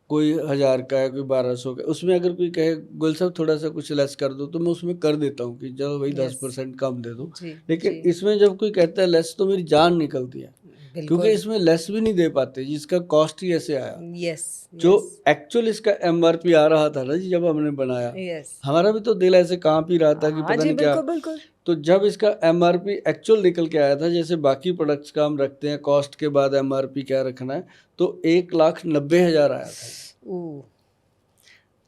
कोई 1000 का है, कोई 1200 का, उसमें अगर कोई कहे गोयल साहब थोड़ा सा कुछ लेस कर दो, तो मैं उसमें कर देता हूँ कि चलो भाई यस 10% कम दे दो। जी लेकिन जी इसमें जब कोई कहता है लेस, तो मेरी जान निकलती है, क्योंकि बिल्कुल इसमें लेस भी नहीं दे पाते, जिसका कॉस्ट ही ऐसे आया। यस जो यस एक्चुअल इसका एमआरपी आ रहा था ना जी, जब हमने बनाया, यस हमारा भी तो दिल ऐसे कांप ही रहा था कि हाँ पता जी नहीं क्या। बिल्कुल बिल्कुल तो जब इसका एमआरपी एक्चुअल निकल के आया था, जैसे बाकी प्रोडक्ट्स का हम रखते हैं कॉस्ट के बाद एमआरपी क्या रखना है, तो 1,90,000 आया था। ओ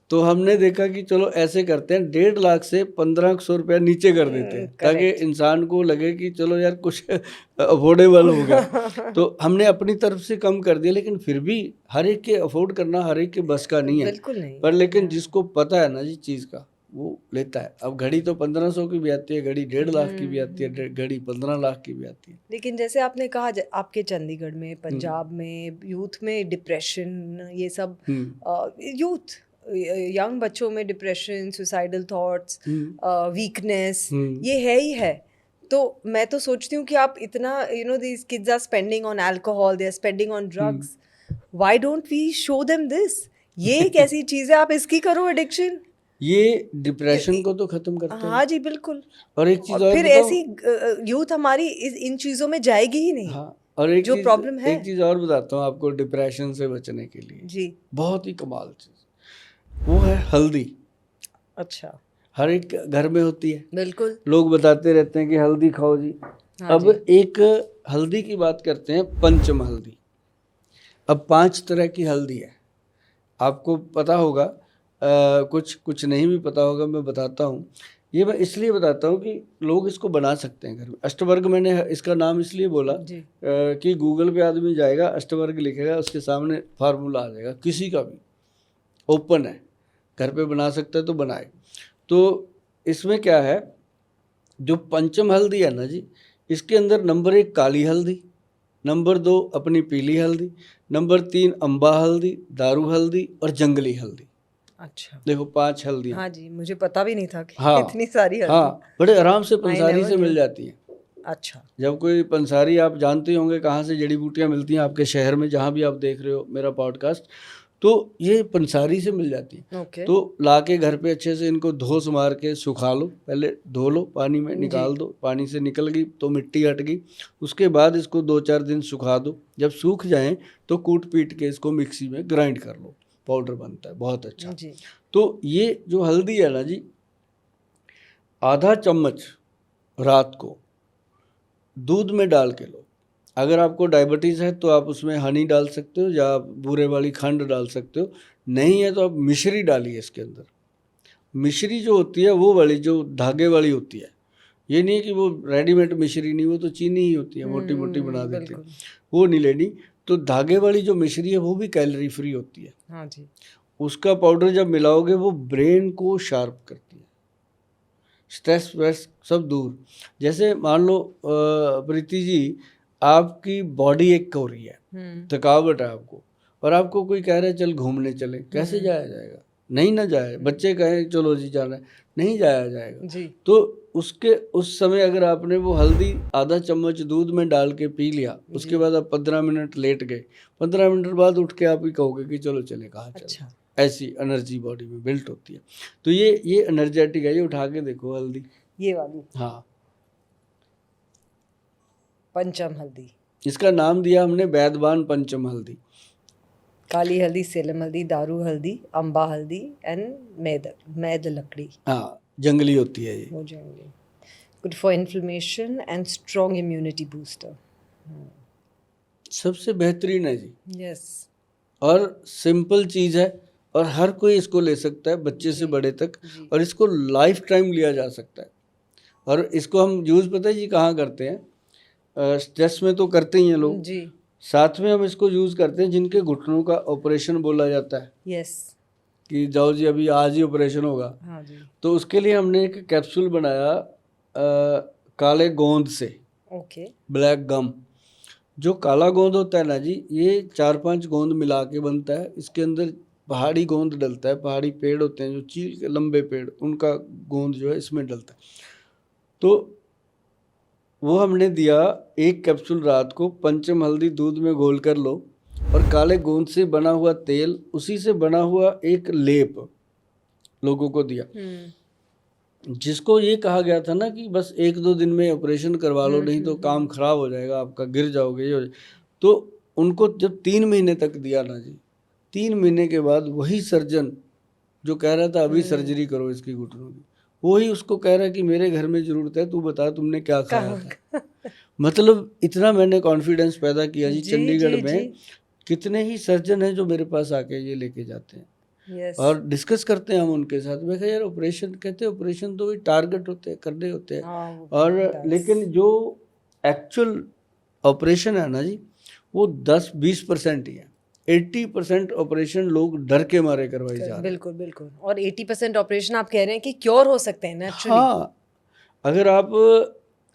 तो हमने देखा कि चलो ऐसे करते हैं, 1,50,000 से 1,500 रुपया नीचे कर देते हैं, ताकि करेक्ट इंसान को लगे कि चलो यार कुछ अफोर्डेबल हो गया। तो हमने अपनी तरफ से कम कर दिया, लेकिन फिर भी हर एक के अफोर्ड करना हर एक के बस का नहीं है। बिल्कुल नहीं पर लेकिन हाँ। जिसको पता है ना जी चीज़ का, वो लेता है। अब घड़ी तो 1,500 की भी आती है, घड़ी 1,50,000 की भी आती है, घड़ी 15 लाख की भी आती है। लेकिन जैसे आपने कहा आपके चंडीगढ़ में हम्म पंजाब में यूथ में डिप्रेशन ये सब हम्म यूथ यंग बच्चों में डिप्रेशन सुसाइडल थॉट्स हम्म वीकनेस हम्म ये है ही है। तो मैं तो सोचती हूँ कि आप इतना these kids are spending on alcohol they are spending on drugs why don't we show them this ये एक ऐसी चीज़ है आप इसकी करो एडिक्शन। ये डिप्रेशन को तो खत्म करता है। हाँ जी बिल्कुल। और एक चीज़ और और फिर बताऊं। ऐसी यूथ हमारी इन चीज़ों में जाएगी ही नहीं हाँ, और एक जो चीज़ प्रॉब्लम है। एक चीज़ और बताता हूँ आपको डिप्रेशन से बचने के लिए, जी बहुत ही कमाल चीज़, वो है हल्दी। अच्छा हर एक घर में होती है, बिल्कुल लोग बताते रहते हैं कि हल्दी खाओ जी। हाँ अब जी एक हल्दी की बात करते हैं, पंचम हल्दी। अब 5 तरह की हल्दी है, आपको पता होगा, कुछ कुछ नहीं भी पता होगा, मैं बताता हूँ। ये मैं इसलिए बताता हूँ कि लोग इसको बना सकते हैं घर में। अष्टवर्ग मैंने इसका नाम इसलिए बोला जी कि गूगल पे आदमी जाएगा, अष्टवर्ग लिखेगा, उसके सामने फार्मूला आ जाएगा, किसी का भी ओपन है, घर पे बना सकता है तो बनाए। तो इसमें क्या है, जो पंचम हल्दी है ना जी, इसके अंदर नंबर 1 काली हल्दी, नंबर 2 अपनी पीली हल्दी, नंबर 3 अम्बा हल्दी, दारू हल्दी और जंगली हल्दी। अच्छा देखो 5 हल्दियाँ। हाँ जी मुझे पता भी नहीं था कि हाँ इतनी सारी हल्दी हाँ, बड़े आराम से आई पंसारी नेवर से न्यू। मिल जाती है। अच्छा जब कोई पंसारी, आप जानते ही होंगे कहाँ से जड़ी बूटियाँ मिलती हैं आपके शहर में, जहाँ भी आप देख रहे हो मेरा पॉडकास्ट, तो ये पंसारी से मिल जाती है। ओके तो ला के घर पे अच्छे से इनको धोस मार के सुखा लो, पहले धो लो, पानी में जी निकाल दो, पानी से निकल गई तो मिट्टी हट गई। उसके बाद इसको 2-4 दिन सुखा दो, जब सूख जाएं तो कूट पीट के इसको मिक्सी में ग्राइंड कर लो, पाउडर बनता है बहुत अच्छा। जी तो ये जो हल्दी है ना जी, आधा चम्मच रात को दूध में डाल के लो। अगर आपको डायबिटीज़ है तो आप उसमें हनी डाल सकते हो, या बूरे वाली खंड डाल सकते हो। नहीं है तो आप मिश्री डालिए इसके अंदर। मिश्री जो होती है वो वाली, जो धागे वाली होती है, ये नहीं कि वो रेडीमेड मिश्री, नहीं, वो तो चीनी ही होती है, मोटी मोटी बना देते हैं, बिल्कुल वो नहीं लेनी। तो धागे वाली जो मिश्री है वो भी कैलोरी फ्री होती है। हाँ जी उसका पाउडर जब मिलाओगे वो ब्रेन को शार्प करती है, स्ट्रेस वेस सब दूर। जैसे मान लो प्रीति जी, आपकी बॉडी एक हो रही है, थकावट है आपको, और आपको कोई कह रहा है चल घूमने चले, कैसे जाया जाएगा? नहीं ना जाए। बच्चे कहें चलो जी जाना है, नहीं जाया जाएगा। जी तो उसके उस समय अगर आपने वो हल्दी आधा चम्मच दूध में डाल के पी लिया, उसके जी बाद आप 15 मिनट लेट गए, 15 मिनट बाद उठ के आप ही कहोगे कि चलो चले, कहाँ चले। अच्छा ऐसी एनर्जी बॉडी में बिल्ट होती है। तो ये एनर्जेटिक है, ये उठा के देखो हल्दी। ये वाली हाँ, पंचम हल्दी इसका नाम दिया हमने वैदवान पंचम हल्दी। काली हल्दी सेलम हल्दी दारू हल्दी अम्बा हल्दी एंड मैद लकड़ी हाँ, जंगली होती है ये। हो जाएंगे good for inflammation and strong immunity booster. सबसे बेहतरीन है जी, यस और सिंपल चीज़ है, और हर कोई इसको ले सकता है, बच्चे से जी बड़े तक, जी और इसको लाइफ टाइम लिया जा सकता है। और इसको हम यूज़ पता है जी कहाँ करते हैं? स्ट्रेस में तो करते ही हैं लोग, जी साथ में हम इसको यूज़ करते हैं जिनके घुटनों का ऑपरेशन बोला जाता है यस कि जाओ जी अभी आज ही ऑपरेशन होगा। हाँ जी तो उसके लिए हमने एक कैप्सूल बनाया काले गोंद से, ओके ब्लैक गम। जो काला गोंद होता है ना जी, ये 4-5 गोंद मिला के बनता है। इसके अंदर पहाड़ी गोंद डलता है, पहाड़ी पेड़ होते हैं जो चील के लंबे पेड़, उनका गोंद जो है इसमें डलता है। तो वो हमने दिया, एक कैप्सूल रात को पंचम हल्दी दूध में घोल कर लो, और काले गोंद से बना हुआ तेल, उसी से बना हुआ एक लेप लोगों को दिया, जिसको ये कहा गया था ना कि बस 1-2 दिन में ऑपरेशन करवा लो, नहीं तो काम खराब हो जाएगा आपका, गिर जाओगे, ये हो जाए। तो उनको जब 3 महीने तक दिया ना जी, 3 महीने के बाद वही सर्जन जो कह रहा था अभी सर्जरी करो इसकी घुटनों की, वही उसको कह रहा है कि मेरे घर में जरूरत है, तू बता तुमने क्या खाया था। मतलब इतना मैंने कॉन्फिडेंस पैदा किया जी। चंडीगढ़ में कितने ही सर्जन हैं जो मेरे पास आके ये लेके जाते हैं और डिस्कस करते हैं हम उनके साथ। मैं कहा यार ऑपरेशन, कहते हैं ऑपरेशन तो वही टारगेट होते हैं, करने होते हैं, और लेकिन जो एक्चुअल ऑपरेशन है ना जी, वो 10-20% ही है। 80% ऑपरेशन लोग डर के मारे करवाई जा रहे हैं। बिल्कुल बिल्कुल। और 80% ऑपरेशन आप कह रहे हैं कि क्योर हो सकते हैं नेचुरली। हाँ, अगर आप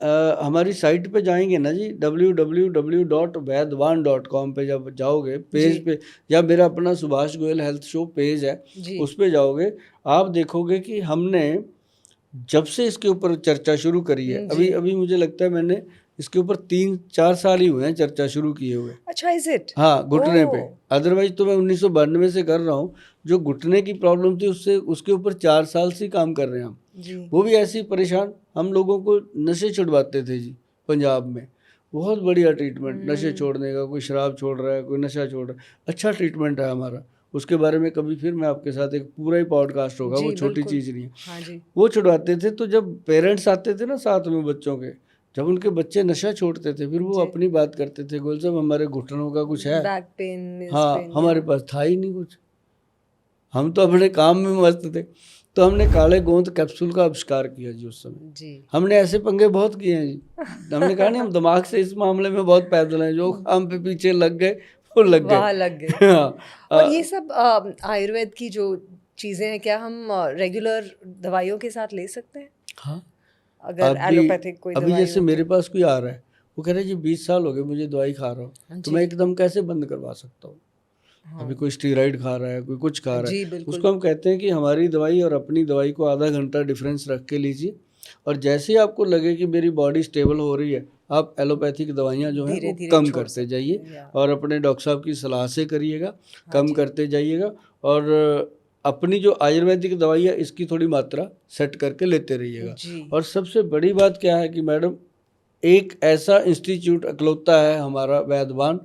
हमारी साइट पे जाएंगे ना जी, www.vaidwan.com पे जब जाओगे, पेज पे, या मेरा अपना Subhash Goyal health show page है, उस पे जाओगे, आप देखोगे कि हमने जब से इसके ऊपर चर्चा शुरू करी है, अभी मुझे लगता है मैंने इसके ऊपर 3-4 साल ही हुए हैं चर्चा शुरू किए हुए। अच्छा, इज इट? हाँ, घुटने पे। अदरवाइज तो मैं 1992 से कर रहा हूँ। जो घुटने की प्रॉब्लम थी उससे, उसके ऊपर 4 साल से काम कर रहे हैं हम जी। वो भी ऐसी परेशान, हम लोगों को नशे छुड़वाते थे जी पंजाब में। बहुत बढ़िया ट्रीटमेंट नशे छोड़ने का, कोई शराब छोड़ रहा है, कोई नशा छोड़ रहा है, अच्छा ट्रीटमेंट है हमारा। उसके बारे में कभी फिर मैं आपके साथ एक पूरा ही पॉडकास्ट होगा, वो छोटी चीज़ नहीं है। हाँ जी। वो छुड़वाते थे। तो जब पेरेंट्स आते थे ना साथ में बच्चों के, जब उनके बच्चे नशा छोड़ते थे, फिर वो अपनी बात करते थे, गोल साहब हमारे घुटनों का कुछ है, बैक पेन, हाँ, हमारे पास था ही नहीं कुछ, हम तो अपने काम में मस्त थे। तो हमने काले गोंद कैप्सूल का आविष्कार किया जी उस समय जी। हमने ऐसे पंगे बहुत किए हैं जी। हमने कहा नहीं हम दिमाग से इस मामले में बहुत पैदल हैं, जो काम पे पीछे लग गए वो लग गए, वहाँ लग गए। हाँ। और ये सब आयुर्वेद की जो चीज़ें हैं, क्या हम रेगुलर दवाइयों के साथ ले सकते हैं? हाँ, अगर एलोपैथिक कोई अभी जैसे मेरे पास कोई आ रहा है, वो कह रहे जी 20 साल हो गए मुझे दवाई खा रहा हूँ, तो मैं एकदम कैसे बंद करवा सकता हूँ? अभी कोई स्टीरॉइड खा रहा है, कोई कुछ खा रहा है, उसको हम कहते हैं कि हमारी दवाई और अपनी दवाई को आधा घंटा डिफरेंस रख के लीजिए, और जैसे ही आपको लगे कि मेरी बॉडी स्टेबल हो रही है, आप एलोपैथिक दवाइयाँ जो हैं वो कम करते जाइए, और अपने डॉक्टर साहब की सलाह से करिएगा, कम करते जाइएगा, और अपनी जो आयुर्वेदिक दवाई है इसकी थोड़ी मात्रा सेट करके लेते रहिएगा। और सबसे बड़ी बात क्या है कि मैडम, एक ऐसा इंस्टीट्यूट अकलौता है हमारा वैदवान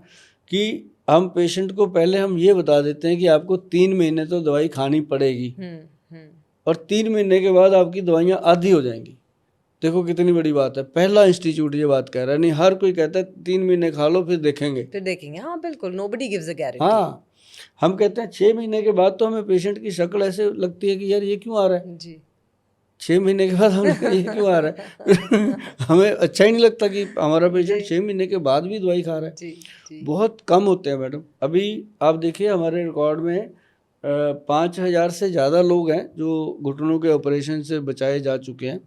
कि हम पेशेंट को पहले हम ये बता देते हैं कि आपको 3 महीने तो दवाई खानी पड़ेगी, और 3 महीने के बाद आपकी दवाइयाँ आधी हो जाएंगी। देखो कितनी बड़ी बात है, पहला इंस्टीट्यूट ये बात कह रहा है, नहीं हर कोई कहता है 3 महीने खा लो फिर देखेंगे। हाँ बिल्कुल, नोबडी गिव्स अ गारंटी। हाँ, हम कहते हैं 6 महीने के बाद तो हमें पेशेंट की शक्ल ऐसे लगती है कि यार ये क्यों आ रहा है जी। 6 महीने के बाद हम ये क्यों आ रहा है हमें अच्छा ही नहीं लगता कि हमारा पेशेंट 6 महीने के बाद भी दवाई खा रहा है जी। बहुत कम होते हैं मैडम। अभी आप देखिए हमारे रिकॉर्ड में 5,000 से ज़्यादा लोग हैं जो घुटनों के ऑपरेशन से बचाए जा चुके हैं,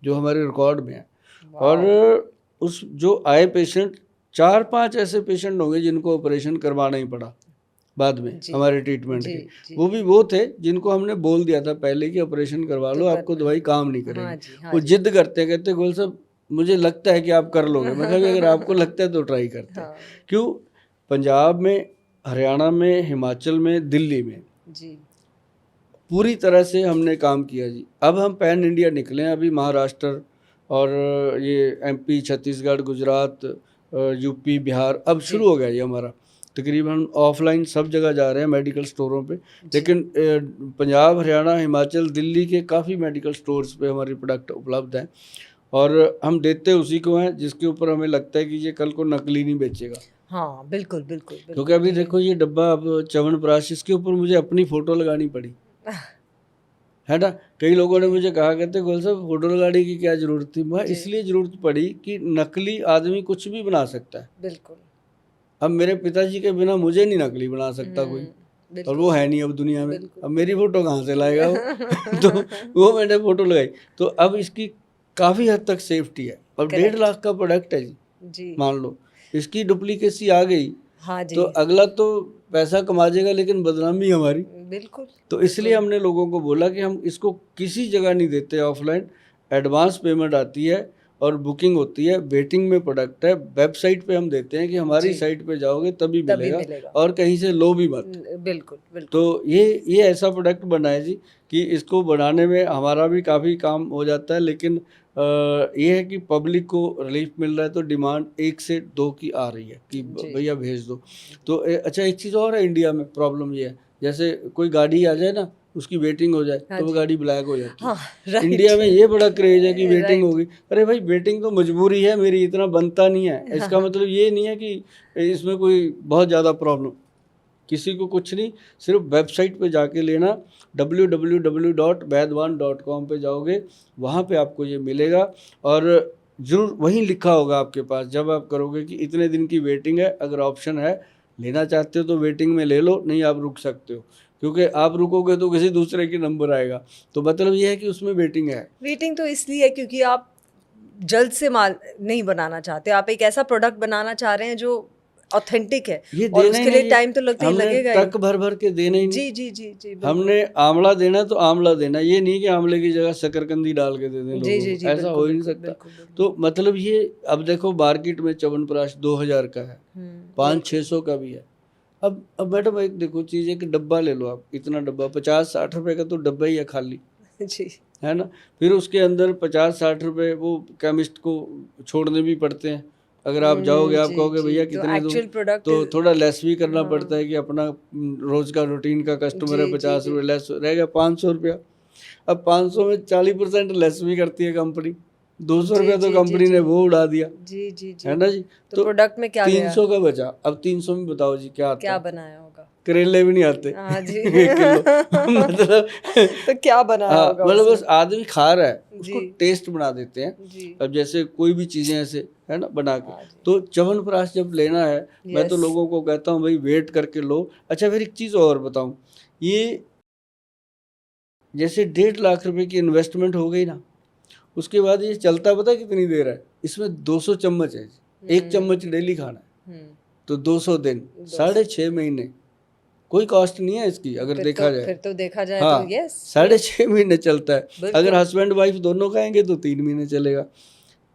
जो हमारे रिकॉर्ड में हैं। और उस जो आए पेशेंट 4-5 ऐसे पेशेंट होंगे जिनको ऑपरेशन करवाना ही पड़ा बाद में हमारे ट्रीटमेंट के। वो भी वो थे जिनको हमने बोल दिया था पहले कि ऑपरेशन करवा लो, आपको दवाई काम नहीं करेगी। वो जिद करते कहते गोल साहब मुझे लगता है कि आप कर लोगे। मैं कहा अगर आपको लगता है तो ट्राई करते हैं। क्यों? पंजाब में, हरियाणा में, हिमाचल में, दिल्ली में जी पूरी तरह से हमने काम किया जी। अब हम पैन इंडिया निकले हैं। अभी महाराष्ट्र और ये MP, छत्तीसगढ़, गुजरात, UP, बिहार अब शुरू हो गया ये हमारा। तकरीबन ऑफलाइन सब जगह जा रहे हैं मेडिकल स्टोरों पे, लेकिन पंजाब, हरियाणा, हिमाचल, दिल्ली के काफ़ी मेडिकल स्टोर्स पे हमारे प्रोडक्ट उपलब्ध हैं, और हम देते उसी को हैं जिसके ऊपर हमें लगता है कि ये कल को नकली नहीं बेचेगा। हाँ बिल्कुल बिल्कुल, क्योंकि अभी देखो ये डब्बा अब च्यवनप्राश, इसके ऊपर मुझे अपनी फ़ोटो लगानी पड़ी है ना। कई लोगों ने मुझे कहा कहते गोल साहब फोटो लगाने की क्या ज़रूरत थी? मैं इसलिए ज़रूरत पड़ी कि नकली आदमी कुछ भी बना सकता है। बिल्कुल। अब मेरे पिताजी के बिना मुझे नहीं नकली बना सकता कोई, और वो है नहीं अब दुनिया में। अब मेरी फ़ोटो कहाँ से लाएगा वो तो वो मैंने फ़ोटो लगाई। तो अब इसकी काफ़ी हद तक सेफ्टी है। और 1.5 लाख का प्रोडक्ट है जी। मान लो इसकी डुप्लीकेसी आ गई, हाँ जी, तो अगला तो पैसा कमा जाएगा लेकिन बदनामी हमारी। बिल्कुल। तो इसलिए हमने लोगों को बोला कि हम इसको किसी जगह नहीं देते ऑफलाइन, एडवांस पेमेंट आती है और बुकिंग होती है, वेटिंग में प्रोडक्ट है, वेबसाइट पे हम देते हैं कि हमारी जी। साइट पे जाओगे तभी तभी मिलेगा मिलेगा। और कहीं से लो भी मत। बिल्कुल, बिल्कुल। तो ये ऐसा प्रोडक्ट बना है जी कि इसको बनाने में हमारा भी काफ़ी काम हो जाता है, लेकिन ये है कि पब्लिक को रिलीफ मिल रहा है तो डिमांड 1 से 2 की आ रही है कि जी। भैया भेज दो। तो अच्छा, एक चीज़ और है इंडिया में प्रॉब्लम ये है, जैसे कोई गाड़ी आ जाए ना, उसकी वेटिंग हो जाए हाँ तो वो जी। गाड़ी ब्लैक हो जाती है। हाँ, राइट। इंडिया में ये बड़ा क्रेज है कि वेटिंग राइट। होगी। अरे भाई, वेटिंग तो मजबूरी है मेरी, इतना बनता नहीं है। हाँ, इसका हाँ। मतलब ये नहीं है कि इसमें कोई बहुत ज़्यादा प्रॉब्लम, किसी को कुछ नहीं, सिर्फ वेबसाइट पे जाके लेना, www.vaidwan.com पे जाओगे, वहाँ पे आपको ये मिलेगा और ज़रूर वहीं लिखा होगा आपके पास जब आप करोगे कि इतने दिन की वेटिंग है। अगर ऑप्शन है, लेना चाहते हो तो वेटिंग में ले लो, नहीं आप रुक सकते हो, क्योंकि आप रुकोगे तो किसी दूसरे की नंबर आएगा। तो मतलब ये है कि उसमें वेटिंग है। वेटिंग तो इसलिए है क्योंकि आप जल्द से माल नहीं बनाना चाहते, आप एक ऐसा प्रोडक्ट बनाना चाह रहे हैं जो ऑथेंटिक है ये और देना ही उसके लिए नहीं, टाइम तो लगता ही हमने लगेगा ही। ट्रक भर भर के देना ही नहीं। जी, जी, जी, जी, बिल्कुल। हमने आंवला देना तो आंवला देना, ये नहीं कि आंवले की जगह शकरकंदी डाल के दे दें जी, लोगों जी, को, जी, ऐसा हो बिल्कुल, ही नहीं बिल्कुल, सकता। बिल्कुल, बिल्कुल। तो मतलब ये, अब देखो मार्केट में च्यवनप्राश 2000 का है, 500-600 का भी है। अब मैडम एक देखो चीज़ है कि डब्बा ले लो आप, इतना डब्बा 50-60 रुपए का तो डब्बा ही है खाली, जी। है ना। फिर उसके अंदर 50-60 रुपए वो केमिस्ट को छोड़ने भी पड़ते हैं। अगर आप जाओगे, आप जी, कहोगे जी, भैया तो कितने दूँ, एक्चुअल प्रोडक्ट तो थोड़ा लेस भी करना हाँ। पड़ता है कि अपना रोज़ का रूटीन का कस्टमर है, जी, जी, 50 जी। रुपये लेस रह गया, 500 रुपया। अब 500 में 40% लेस भी करती है कंपनी, 200 जी, रुपया तो जी, जी, कंपनी ने जी। वो उड़ा दिया, जी, जी, जी। है ना जी। तो तो प्रोडक्ट में क्या गया? 300 का बचा। अब 300 में बताओ जी क्या आता क्या है? बनाया होगा? करेले भी नहीं आते हाँ जी। 1 किलो मतलब तो क्या बनाया हाँ, होगा मतलब बस उसमें? आदमी खा रहा है, उसको जी, टेस्ट बना देते हैं। जी। अब जैसे कोई भी चीज़ें ऐसे, है ना, बना के। हाँ जी। तो च्यवनप्राश जब लेना है, मैं तो यस। लोगों को कहता हूँ भाई वेट करके लो। अच्छा, फिर एक चीज़ और बताऊँ, ये जैसे 1.5 लाख रुपए की इन्वेस्टमेंट हो गई ना, उसके बाद ये चलता पता है कितनी देर है? इसमें 200 चम्मच है, 1 चम्मच डेली खाना है, हुँ। तो 200 दिन, 200 6.5 महीने, कोई कॉस्ट नहीं है इसकी अगर देखा जाए। फिर तो देखा जाए तो हाँ, यस, 6.5 महीने चलता है। अगर बिल्कुल। हस्बैंड वाइफ दोनों खाएंगे तो 3 महीने चलेगा।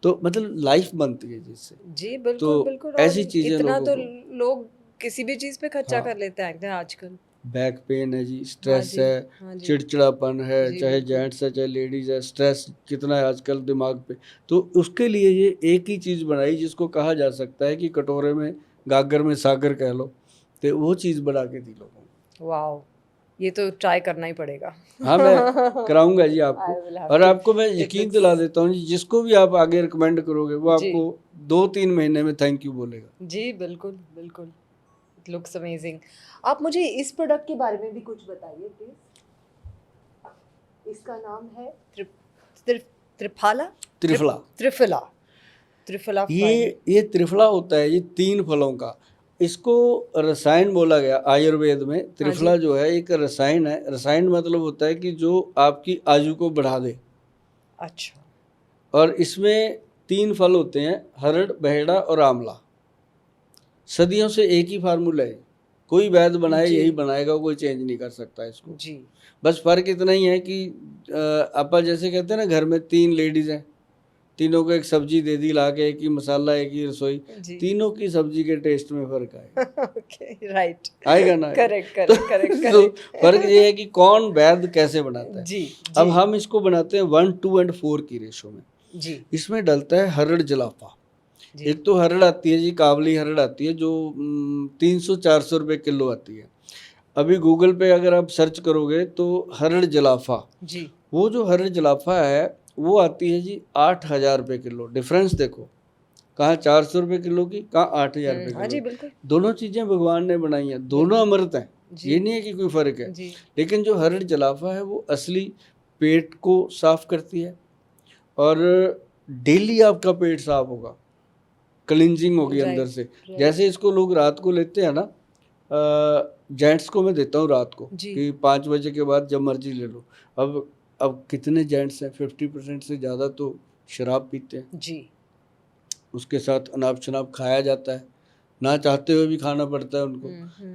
तो मतलब लाइफ बनती है जिससे। जी, बिल्कुल, तो बिल्कुल। और ऐसी चीज़ें इतना लोगों तो को, लोग किसी भी चीज़ पे खर्चा हाँ, कर लेते हैं आजकल। बैक पेन है जी, हाँ स्ट्रेस जी, है, हाँ जी। चिड़चिड़ापन है, जी, चाहे बिल्कुल। जेंट्स है चाहे लेडीज़ है, स्ट्रेस कितना है आजकल दिमाग पे। तो उसके लिए ये एक ही चीज़ बनाई जिसको कहा जा सकता है कि कटोरे में गागर में सागर कह लो, तो वो चीज़ बना के दी लोगों को। वॉव! ये तो ट्राई करना ही पड़ेगा। हाँ, मैं कराऊँगा जी आपको। आई विल हैव और टू। आपको मैं इट यकीन दिला लुक्स देता हूँ जी, जिसको भी आप आगे रिकमेंड करोगे वो जी। आपको 2-3 महीने में थैंक यू बोलेगा। जी, बिल्कुल, बिल्कुल। It looks amazing. आप मुझे इस प्रोडक्ट के बारे में भी कुछ बताइए प्लीज़। इसका नाम है त्रिफाला? त्रिफला। त्रिफला। त्रिफला फाइन। ये त्रिफला होता है, ये 3 फलों का। इसको रसायन बोला गया आयुर्वेद में। हाँ त्रिफला जी। जो है एक रसायन है। रसायन मतलब होता है कि जो आपकी आयु को बढ़ा दे। अच्छा। और इसमें 3 फल होते हैं, हरड़, बहेड़ा और आंवला। सदियों से एक ही फार्मूला है, कोई वैद्य बनाए जी, यही बनाएगा, कोई चेंज नहीं कर सकता इसको। जी, बस फ़र्क इतना ही है कि आपा जैसे कहते हैं ना, घर में 3 लेडीज़ हैं, तीनों को एक सब्जी दे दी ला के, एक ही मसाला, एक ही रसोई, जी। तीनों की सब्जी के टेस्ट में फ़र्क आएगा। Okay, right. आएगा ना आएगा? करेक्ट, तो करेक्ट, करेक्ट, तो करेक्ट। फ़र्क ये है कि कौन वैद्य कैसे बनाता है। जी, अब जी, हम इसको बनाते हैं 1, 2 एंड 4 की रेशो में। जी, इसमें डलता है हरड़ जलाफा। जी। एक तो हरड़ आती है जी, काबली हरड़ आती है जो 300-400 रुपये किलो आती है। अभी गूगल पे अगर आप सर्च करोगे तो हरड़ जलाफा, जी। वो जो हरड़ जलाफा है वो आती है जी 8,000 रुपये किलो। डिफरेंस देखो, कहाँ 400 रुपये किलो की, कहाँ 8,000 रुपये हाँ किलो जी, की। बिल्कुल, दोनों चीज़ें भगवान ने बनाई हैं, दोनों बिल्कुल। अमृत हैं, जी, ये नहीं है कि कोई फ़र्क है। जी, लेकिन जो हरड़ जलाफा है वो असली पेट को साफ़ करती है और डेली आपका पेट साफ़ होगा, क्लिनजिंग होगी अंदर राइट, से। राइट। जैसे इसको लोग रात को लेते हैं ना, जेंट्स को मैं देता हूँ रात को जी, कि 5 बजे के बाद जब मर्जी ले लो। अब कितने जेंट्स हैं, 50% से ज़्यादा तो शराब पीते हैं, जी, उसके साथ अनाप शनाप खाया जाता है, ना चाहते हुए भी खाना पड़ता है उनको,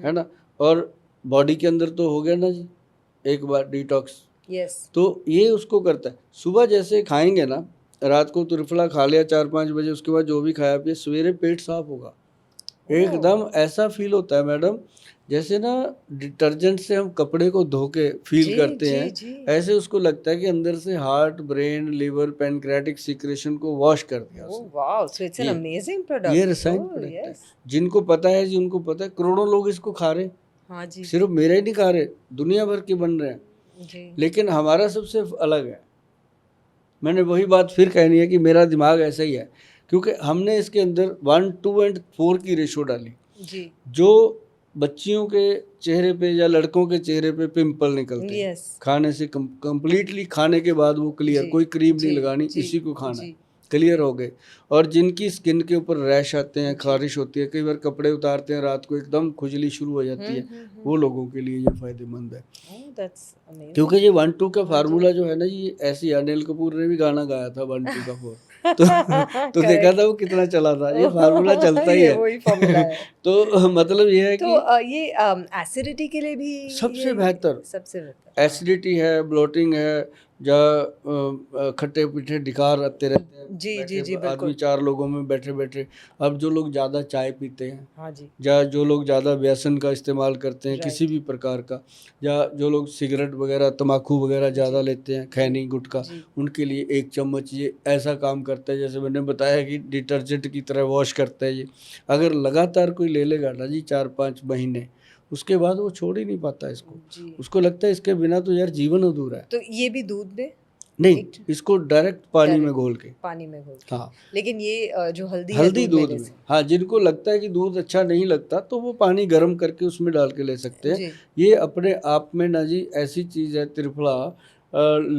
है ना। और बॉडी के अंदर तो हो गया ना जी एक बार डिटॉक्स, यस, तो ये उसको करता है। सुबह जैसे खाएंगे ना, रात को त्रिफला खा लिया 4-5 बजे, उसके बाद जो भी खाया पिया, सवेरे पेट साफ होगा। एकदम ऐसा फील होता है मैडम, जैसे ना डिटर्जेंट से हम कपड़े को धो के फील जी करते जी हैं, जी। ऐसे उसको लगता है कि अंदर से heart, brain, liver, pancreatic secretion को वॉश कर दिया ओह उसने। वाओ, सो इट्स एन ये अमेजिंग ये प्रोडक्ट। रसायन ओह प्रोडक्ट है। यस। जिनको पता है जी, उनको पता है, करोड़ों लोग इसको खा रहे हैं। हाँ जी सिर्फ मेरे ही नहीं खा रहे, दुनिया भर के बन रहे हैं। जी। लेकिन हमारा सबसे अलग है। मैंने वही बात फिर कहनी है कि मेरा दिमाग ऐसा ही है, क्योंकि हमने इसके अंदर 1, 2 एंड 4 की रेशो डाली। जी जो बच्चियों के चेहरे पे या लड़कों के चेहरे पे पिंपल निकलते हैं यस खाने से, कंप्लीटली खाने के बाद वो क्लियर, जी कोई क्रीम नहीं जी लगानी, जी इसी को खाना है, जी क्लियर हो गए। और जिनकी स्किन के ऊपर रैश आते हैं, जी। खारिश होती है, कई बार कपड़े उतारते हैं रात को एकदम खुजली शुरू हो जाती है, वो लोगों के लिए ये फायदेमंद है। Oh that's amazing. क्योंकि ये 1-2 का हाँ जी। फार्मूला जो है ना, ये ऐसे ही अनिल कपूर ने भी गाना गाया था 1-2 का 4। तो देखा था वो कितना चला था, ये फार्मूला चलता ही ये है। वही फॉर्मूला है। तो मतलब ये है तो कि ये एसिडिटी के लिए भी सबसे ये बेहतर सबसे बेहतर। एसिडिटी है, ब्लोटिंग है, या खट्टे पीठे डिकार आते रहते हैं जी जी बैठे जी आदमी बिल्कुल। 4 लोगों में बैठे बैठे। अब जो लोग ज़्यादा चाय पीते हैं, हाँ जी या जो लोग ज़्यादा व्यसन का इस्तेमाल करते हैं किसी राइट भी प्रकार का, या जो लोग सिगरेट वगैरह, तम्बाकू वगैरह ज़्यादा जी लेते हैं, जी खैनी गुटखा, जी उनके लिए 1 चम्मच ये ऐसा काम करता है, जैसे मैंने बताया कि डिटर्जेंट की तरह वॉश करता है ये। अगर लगातार कोई ले लेगा ना जी 4-5 महीने, उसके बाद वो छोड़ ही नहीं पाता इसको। जी। उसको लगता है इसके बिना तो यार जीवन अधूरा है। तो ये भी दूध में नहीं, एक इसको डायरेक्ट पानी में डायरेक्ट घोल के। पानी में घोल के। हाँ, लेकिन ये जो हल्दी है हल्दी दूध दूध लेने में। से। हाँ, जिनको लगता है कि दूध अच्छा नहीं लगता तो वो पानी गर्म करके उसमें डाल के ले सकते हैं। जी ये अपने आप में ना जी ऐसी चीज़ है त्रिफला,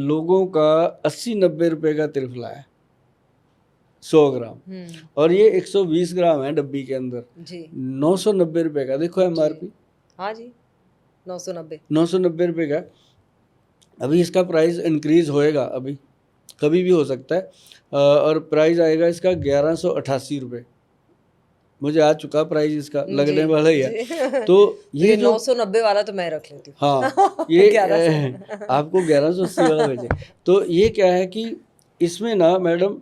लोगों का 80-90 रुपए का त्रिफला है 100 ग्राम, और ये 120 ग्राम है डब्बी के अंदर, जी 990 रुपए का। देखो जी। एमआरपी हाँ जी 990। 990 रुपए का। अभी इसका प्राइस इंक्रीज होएगा, अभी कभी भी हो सकता है, और प्राइस आएगा इसका 1188 रुपये। मुझे आ चुका प्राइस इसका, लगने जी वाला ही है। जी। तो ये जो 990 वाला तो मैं रख लेती हूँ। हाँ, ये 1100। आपको 1180 वाला भेजे। तो ये क्या है कि इसमें ना मैडम,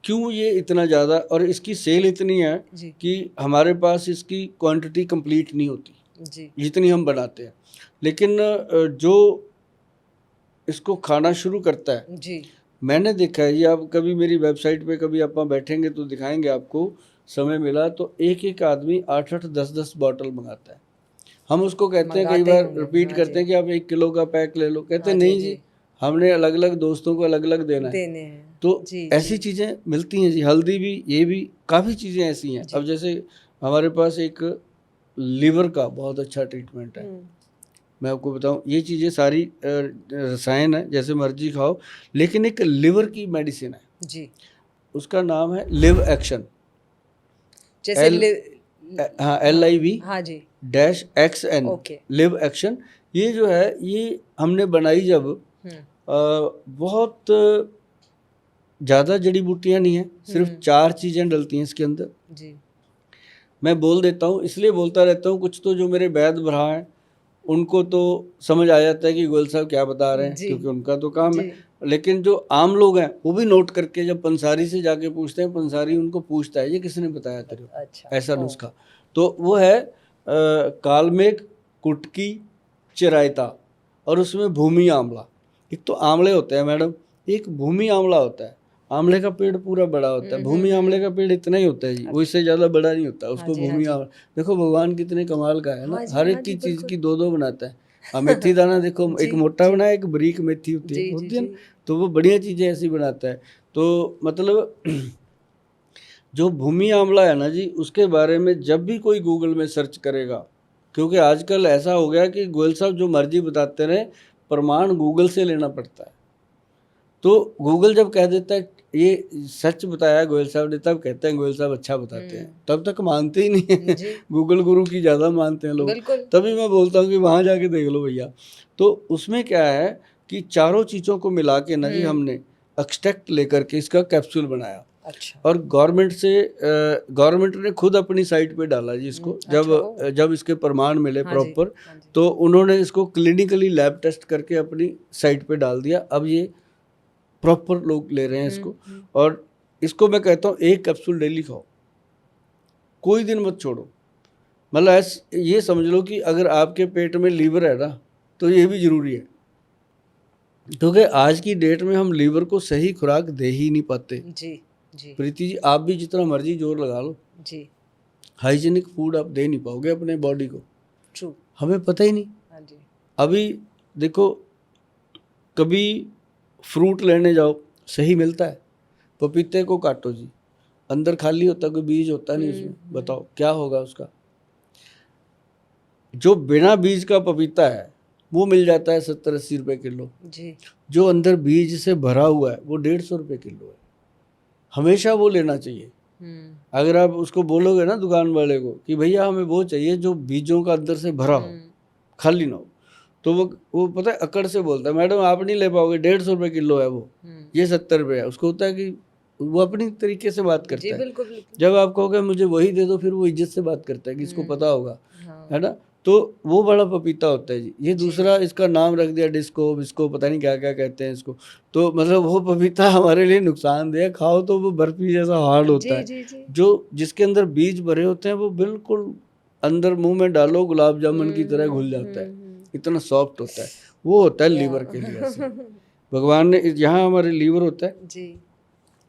क्यों ये इतना ज़्यादा और इसकी सेल इतनी है जी कि हमारे पास इसकी क्वांटिटी कंप्लीट नहीं होती जी जितनी हम बनाते हैं। लेकिन जो इसको खाना शुरू करता है, जी मैंने देखा है, ये आप कभी मेरी वेबसाइट पे कभी आप बैठेंगे तो दिखाएंगे आपको, समय मिला तो एक एक आदमी 8-8, 10-10 बॉटल मंगाता है। हम उसको कहते हैं, कई मंगाते बार होंगे। रिपीट हाँ करते जी हैं कि आप 1 किलो का पैक ले लो, कहते हाँ हैं जी नहीं जी, हमने अलग अलग दोस्तों को अलग अलग देना है। देने हैं। तो जी ऐसी जी चीज़ें मिलती हैं जी, हल्दी भी, ये भी काफ़ी चीज़ें ऐसी हैं। जी। अब जैसे हमारे पास एक लीवर का बहुत अच्छा ट्रीटमेंट है, मैं आपको बताऊं, ये चीज़ें सारी रसायन है, जैसे मर्जी खाओ, लेकिन एक लिवर की मेडिसिन है, जी उसका नाम है लिव एक्शन। जैसे एल हाँ, LIV हाँ जी -XN, ओके। Live action. ये जो है, ये हमने बनाई जब, बहुत ज़्यादा जड़ी बूटियाँ नहीं हैं, सिर्फ 4 चीज़ें डलती हैं इसके अंदर। जी मैं बोल देता हूँ, इसलिए बोलता रहता हूँ, कुछ तो जो मेरे वैद भरा हैं उनको तो समझ आ जाता है कि गोयल साहब क्या बता रहे हैं, जी क्योंकि उनका तो काम है। जी लेकिन जो आम लोग हैं वो भी नोट करके जब पंसारी से जाके पूछते हैं, पंसारी उनको पूछता है ये किसने बताया तेरे को अच्छा ऐसा नुस्खा, तो वो है कालमेघ, कुटकी, चिरायता, और उसमें भूमि आंवला। एक तो आंवले होते हैं मैडम, एक भूमि आंवला होता है। आंवले का पेड़ पूरा बड़ा होता है, भूमि आंवले का पेड़ इतना ही होता है जी, वो इससे ज़्यादा बड़ा नहीं होता, उसको भूमि आंवला। देखो भगवान कितने कमाल का है ना, हर एक की चीज़ की 2-2 बनाता है। मेथी दाना देखो, एक मोटा बनाया, एक बारीक मेथी होती है ना, तो वो बढ़िया चीज़ें ऐसी बनाता है। तो मतलब जो भूमि आंवला है ना जी, उसके बारे में जब भी कोई गूगल में सर्च करेगा, क्योंकि आजकल ऐसा हो गया कि गोयल साहब जो मर्जी बताते रहे, प्रमाण गूगल से लेना पड़ता है। तो गूगल जब कह देता है ये सच बताया गोयल साहब ने, तब कहते हैं गोयल साहब अच्छा बताते हैं, तब तक मानते ही नहीं है। गूगल गुरु की ज़्यादा मानते हैं लोग, तभी मैं बोलता हूँ कि वहाँ जाके देख लो भैया। तो उसमें क्या है कि चारों चीज़ों को मिला के ना जी हमने एक्सट्रैक्ट लेकर के इसका कैप्सूल बनाया। अच्छा। और गवर्नमेंट ने खुद अपनी साइट पे डाला जी इसको, जब इसके प्रमाण मिले प्रॉपर, तो उन्होंने इसको क्लिनिकली लैब टेस्ट करके अपनी साइट पे डाल दिया। अब ये प्रॉपर लोग ले रहे हैं इसको। और इसको मैं कहता हूँ 1 कैप्सूल डेली खाओ, कोई दिन मत छोड़ो। मतलब ये समझ लो कि अगर आपके पेट में लीवर है ना तो ये भी ज़रूरी है, क्योंकि आज की डेट में हम लीवर को सही खुराक दे ही नहीं पाते। जी जी प्रीति जी, आप भी जितना मर्जी जोर लगा लो, जी, हाइजीनिक फूड आप दे नहीं पाओगे अपने बॉडी को। ट्रू। हमें पता ही नहीं। हाँ जी। अभी देखो, कभी फ्रूट लेने जाओ, सही मिलता है? पपीते को काटो जी, अंदर खाली होता, कोई बीज होता नहीं उसमें, बताओ क्या होगा उसका? जो बिना बीज का पपीता है वो मिल जाता है 70-80 रुपए किलो जी। जो अंदर बीज से भरा हुआ है वो 150 रुपए किलो है। हमेशा वो लेना चाहिए। अगर आप उसको बोलोगे ना दुकान वाले को कि भैया हमें वो चाहिए जो बीजों का अंदर से भरा हो, खाली ना हो, तो वो पता है अकड़ से बोलता है, मैडम आप नहीं ले पाओगे, 150 रुपए किलो है वो, ये 70 रुपये है। उसको होता है कि वो अपनी तरीके से बात करता है। बिल्कुल बिल्कुल। जब आप कहोगे मुझे वही दे दो, फिर वो इज्जत से बात करता है कि इसको पता होगा, है ना? तो वो बड़ा पपीता होता है जी। ये दूसरा, इसका नाम रख दिया डिस्को, इसको पता नहीं क्या क्या कहते हैं इसको, तो मतलब वो पपीता हमारे लिए नुकसानदेह। खाओ तो वो बर्फी जैसा हार्ड होता है। जो जिसके अंदर बीज भरे होते हैं वो बिल्कुल अंदर मुंह में डालो गुलाब जामुन की तरह घुल जाता है, इतना सॉफ्ट होता है। वो होता है लीवर के लिए ऐसे। भगवान ने यहाँ हमारे लीवर होता है जी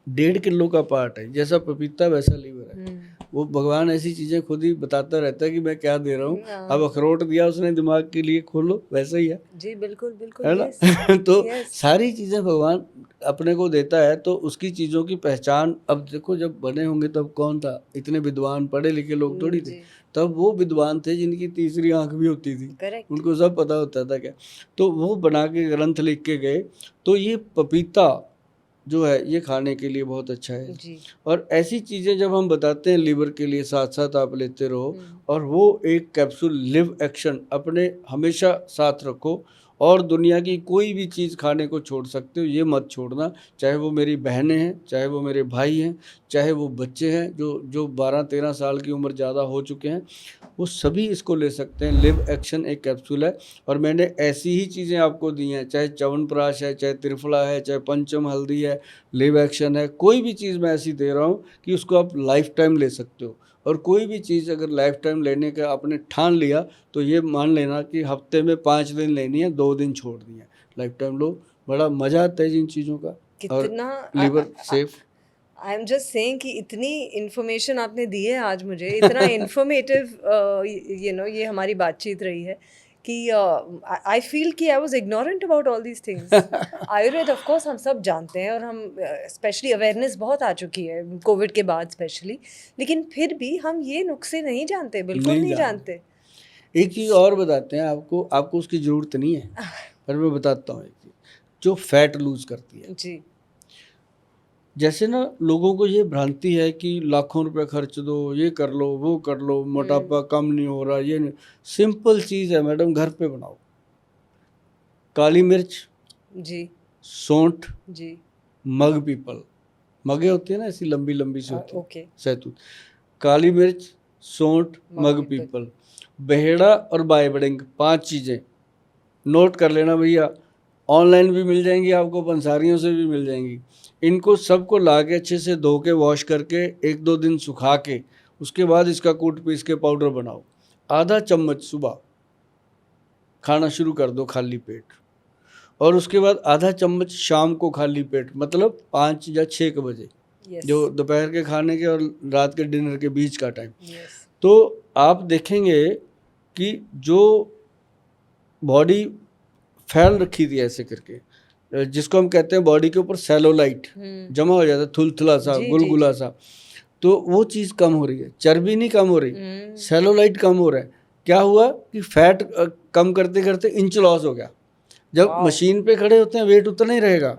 1.5 किलो का पार्ट है, जैसा पपीता वैसा लीवर है। वो भगवान ऐसी चीजें खुद ही बताता रहता है कि मैं क्या दे रहा हूँ। अब अखरोट दिया उसने दिमाग के लिए, खोलो वैसा ही है जी, बिल्कुल बिल्कुल, है ना? तो सारी चीजें भगवान अपने को देता है, तो उसकी चीजों की पहचान। अब देखो, जब बने होंगे तब कौन था? इतने विद्वान पढ़े लिखे लोग थोड़ी थे। तब वो विद्वान थे जिनकी तीसरी आंख भी होती थी, उनको सब पता होता था क्या। तो वो बना के ग्रंथ लिख के गए। तो ये पपीता जो है ये खाने के लिए बहुत अच्छा है जी। और ऐसी चीज़ें जब हम बताते हैं लीवर के लिए, साथ साथ आप लेते रहो। और वो 1 कैप्सूल लिव एक्शन अपने हमेशा साथ रखो, और दुनिया की कोई भी चीज़ खाने को छोड़ सकते हो, ये मत छोड़ना। चाहे वो मेरी बहनें हैं, चाहे वो मेरे भाई हैं, चाहे वो बच्चे हैं जो 12-13 साल की उम्र ज़्यादा हो चुके हैं, वो सभी इसको ले सकते हैं। लिव एक्शन 1 कैप्सूल है। और मैंने ऐसी ही चीज़ें आपको दी हैं, चाहे च्यवनप्राश है, चाहे त्रिफला है, चाहे पंचम हल्दी है, लिव एक्शन है, कोई भी चीज़ मैं ऐसी दे रहा हूँ कि उसको आप लाइफ टाइम ले सकते हो। और कोई भी चीज़ अगर लाइफ टाइम लेने का आपने ठान लिया तो ये मान लेना कि हफ्ते में 5 दिन लेनी है, 2 दिन छोड़ दिए, लाइफ टाइम लो। बड़ा मज़ा आता है इन चीज़ों का। कितना और liver safe. I am just saying कि इतनी इन्फॉर्मेशन आपने दी है आज मुझे, इतना इन्फॉर्मेटिव ये हमारी बातचीत रही है कि आई फील कि I was ignorant about all these things. Ayurveda of course हम सब जानते हैं, और हम स्पेशली अवेयरनेस बहुत आ चुकी है कोविड के बाद स्पेशली, लेकिन फिर भी हम ये नुस्खे नहीं जानते, बिल्कुल नहीं जानते। एक चीज़ और बताते हैं आपको उसकी ज़रूरत नहीं है, पर मैं बताता हूँ एक चीज़ जो फैट लूज़ करती है जी। जैसे ना लोगों को ये भ्रांति है कि लाखों रुपए खर्च दो, ये कर लो, वो कर लो, मोटापा कम नहीं हो रहा, ये नहीं। सिंपल चीज़ है मैडम, घर पे बनाओ। काली मिर्च जी, सौंठ जी, मग पीपल, मगे होती है ना ऐसी लंबी लंबी सी होती है, ओके, सहतूत। काली मिर्च, सौंठ, मग पीपल, बहेड़ा और बायबडिंग, 5 चीज़ें नोट कर लेना भैया। ऑनलाइन भी मिल जाएंगी आपको, पंसारियों से भी मिल जाएंगी। इनको सबको ला के अच्छे से धो के वॉश करके 1-2 दिन सुखा के उसके बाद इसका कूट पीस के पाउडर बनाओ। आधा चम्मच सुबह खाना शुरू कर दो खाली पेट, और उसके बाद आधा चम्मच शाम को खाली पेट, मतलब 5 या 6 बजे, जो दोपहर के खाने के और रात के डिनर के बीच का टाइम। तो आप देखेंगे कि जो बॉडी फैल रखी थी ऐसे करके, जिसको हम कहते हैं बॉडी के ऊपर सेलोलाइट जमा हो जाता है, थुलथुला सा, गुलगुला सा, तो वो चीज़ कम हो रही है। चर्बी नहीं कम हो रही, सेलोलाइट कम हो रहा है। क्या हुआ कि फैट कम करते करते इंच लॉस हो गया। जब मशीन पे खड़े होते हैं वेट उतना ही रहेगा,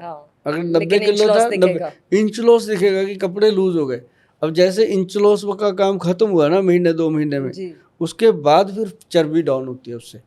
अगर 90 किलो था 90 इंच लॉस दिखेगा कि कपड़े लूज हो गए। अब जैसे इंच लॉस का काम खत्म हुआ ना महीने 2 महीने में, उसके बाद फिर चर्बी डाउन होती है उससे।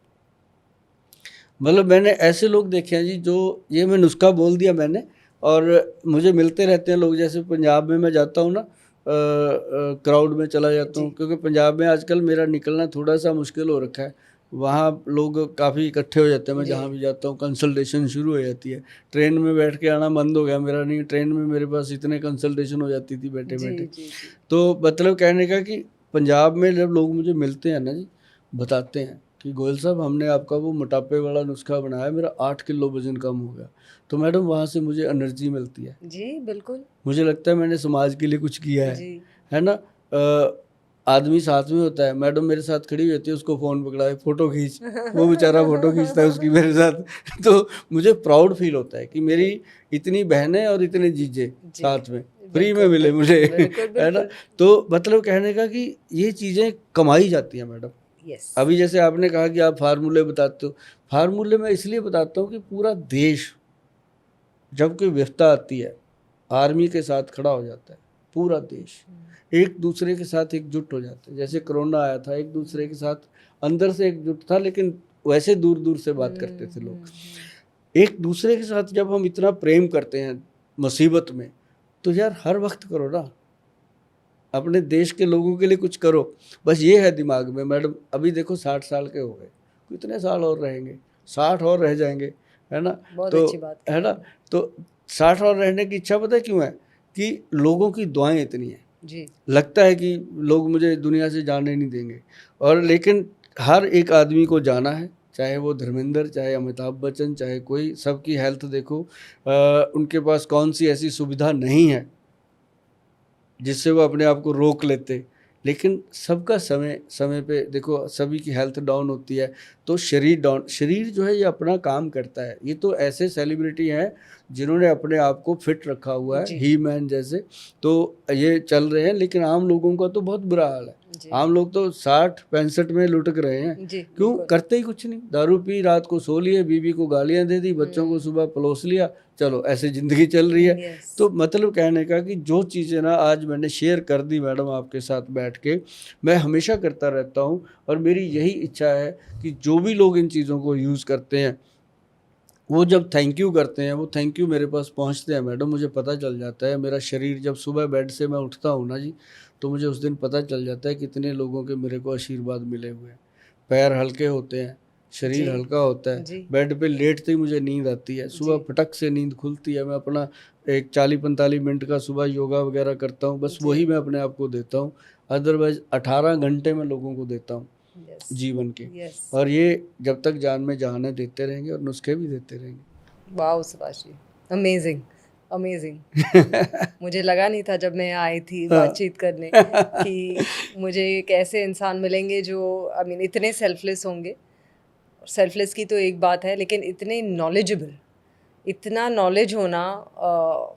मतलब मैंने ऐसे लोग देखे हैं जी, जो ये मैं नुस्खा बोल दिया मैंने, और मुझे मिलते रहते हैं लोग। जैसे पंजाब में मैं जाता हूँ ना, क्राउड में चला जाता हूँ, क्योंकि पंजाब में आजकल मेरा निकलना थोड़ा सा मुश्किल हो रखा है, वहाँ लोग काफ़ी इकट्ठे हो जाते हैं। मैं जी। जहाँ भी जाता हूँ कंसल्टेशन शुरू हो जाती है। ट्रेन में बैठ के आना बंद हो गया मेरा, नहीं ट्रेन में मेरे पास इतने कंसल्टेशन हो जाती थी बैठे जी बैठे। जी जी तो मतलब कहने का कि पंजाब में जब लोग मुझे मिलते हैं ना जी, बताते हैं कि गोयल साहब हमने आपका वो मोटापे वाला नुस्खा बनाया, मेरा 8 किलो वज़न कम हो गया। तो मैडम वहाँ से मुझे एनर्जी मिलती है। जी, बिल्कुल। मुझे लगता है मैंने समाज के लिए कुछ किया जी। है ना? आदमी साथ में होता है, मैडम मेरे साथ खड़ी हुई होती है, उसको फ़ोन पकड़ा के फ़ोटो खींच, वो बेचारा फ़ोटो खींचता है उसकी मेरे साथ। तो मुझे प्राउड फ़ील होता है कि मेरी इतनी बहनें और इतने जीजे जी, साथ में फ्री में बिल्कुल, मिले मुझे बिल्कुल, है ना? बिल्कुल। तो मतलब कहने का कि ये चीज़ें कमाई जाती हैं मैडम। यस। अभी जैसे आपने कहा कि आप फार्मूले बताते हो, फार्मूले मैं इसलिए बताता हूँ कि पूरा देश जब कोई विपदा आती है, आर्मी के साथ खड़ा हो जाता है, पूरा देश एक दूसरे के साथ एकजुट हो जाते हैं। जैसे कोरोना आया था, एक दूसरे के साथ अंदर से एकजुट था, लेकिन वैसे दूर दूर से बात करते थे लोग। एक दूसरे के साथ जब हम इतना प्रेम करते हैं मुसीबत में, तो यार हर वक्त करो ना, अपने देश के लोगों के लिए कुछ करो। बस ये है दिमाग में मैडम। अभी देखो 60 साल के हो गए, कितने साल और रहेंगे, 60 और रह जाएंगे, है ना? बहुत तो अच्छी बात है कही ना? आपने। तो 60 और रहने की इच्छा पता है क्यों है? कि लोगों की दुआएं इतनी हैं। जी। लगता है कि लोग मुझे दुनिया से जाने नहीं देंगे, और लेकिन हर एक आदमी को जाना है, चाहे वो धर्मेंद्र, चाहे अमिताभ बच्चन, चाहे कोई, सबकी हेल्थ देखो। उनके पास कौन सी ऐसी सुविधा नहीं है जिससे वो अपने आप को रोक लेते। लेकिन सबका समय समय पे देखो, सभी की हेल्थ डाउन होती है, तो शरीर डाउन, शरीर जो है ये अपना काम करता है। ये तो ऐसे सेलिब्रिटी हैं जिन्होंने अपने आप को फिट रखा हुआ है, जी। ही मैन जैसे, तो ये चल रहे हैं। लेकिन आम लोगों का तो बहुत बुरा हाल है। जी। आम लोग तो 60-65 में लुटक रहे हैं। जी, क्यों? बिल्कुल। करते ही कुछ नहीं, दारू पी, रात को सो लिए, बीवी को गालियां दे दी, बच्चों को सुबह पलोस लिया, चलो ऐसे ज़िंदगी चल रही है। यस। तो मतलब कहने का कि जो चीज़ें ना आज मैंने शेयर कर दी मैडम आपके साथ बैठ के, मैं हमेशा करता रहता हूँ। और मेरी यही इच्छा है कि जो भी लोग इन चीज़ों को यूज़ करते हैं, वो जब थैंक यू करते हैं, वो थैंक यू मेरे पास पहुँचते हैं मैडम, मुझे पता चल जाता है। मेरा शरीर जब सुबह बेड से मैं उठता हूँ ना जी, तो मुझे उस दिन पता चल जाता है कितने लोगों के मेरे को आशीर्वाद मिले हुए हैं। पैर हल्के होते हैं, जी। शरीर हल्का होता है, जी। बेड पे लेटते ही मुझे नींद आती है, सुबह जी। फटक से नींद खुलती है। मैं अपना एक 40-45 मिनट का सुबह योगा वगैरह करता हूँ, बस जी। वही मैं अपने आप को देता हूँ। अदरवाइज़ 18 घंटे मैं लोगों को देता हूँ यस। जीवन के। यस। और ये जब तक जान में जान है देते रहेंगे, और नुस्खे भी देते रहेंगे। Wow Subhash ji, amazing, amazing. मुझे लगा नहीं था जब मैं आई थी बातचीत करने कि मुझे एक ऐसे इंसान मिलेंगे जो आई मीन इतने सेल्फलेस होंगे। सेल्फलेस की तो एक बात है, लेकिन इतने नॉलेजेबल, इतना नॉलेज होना,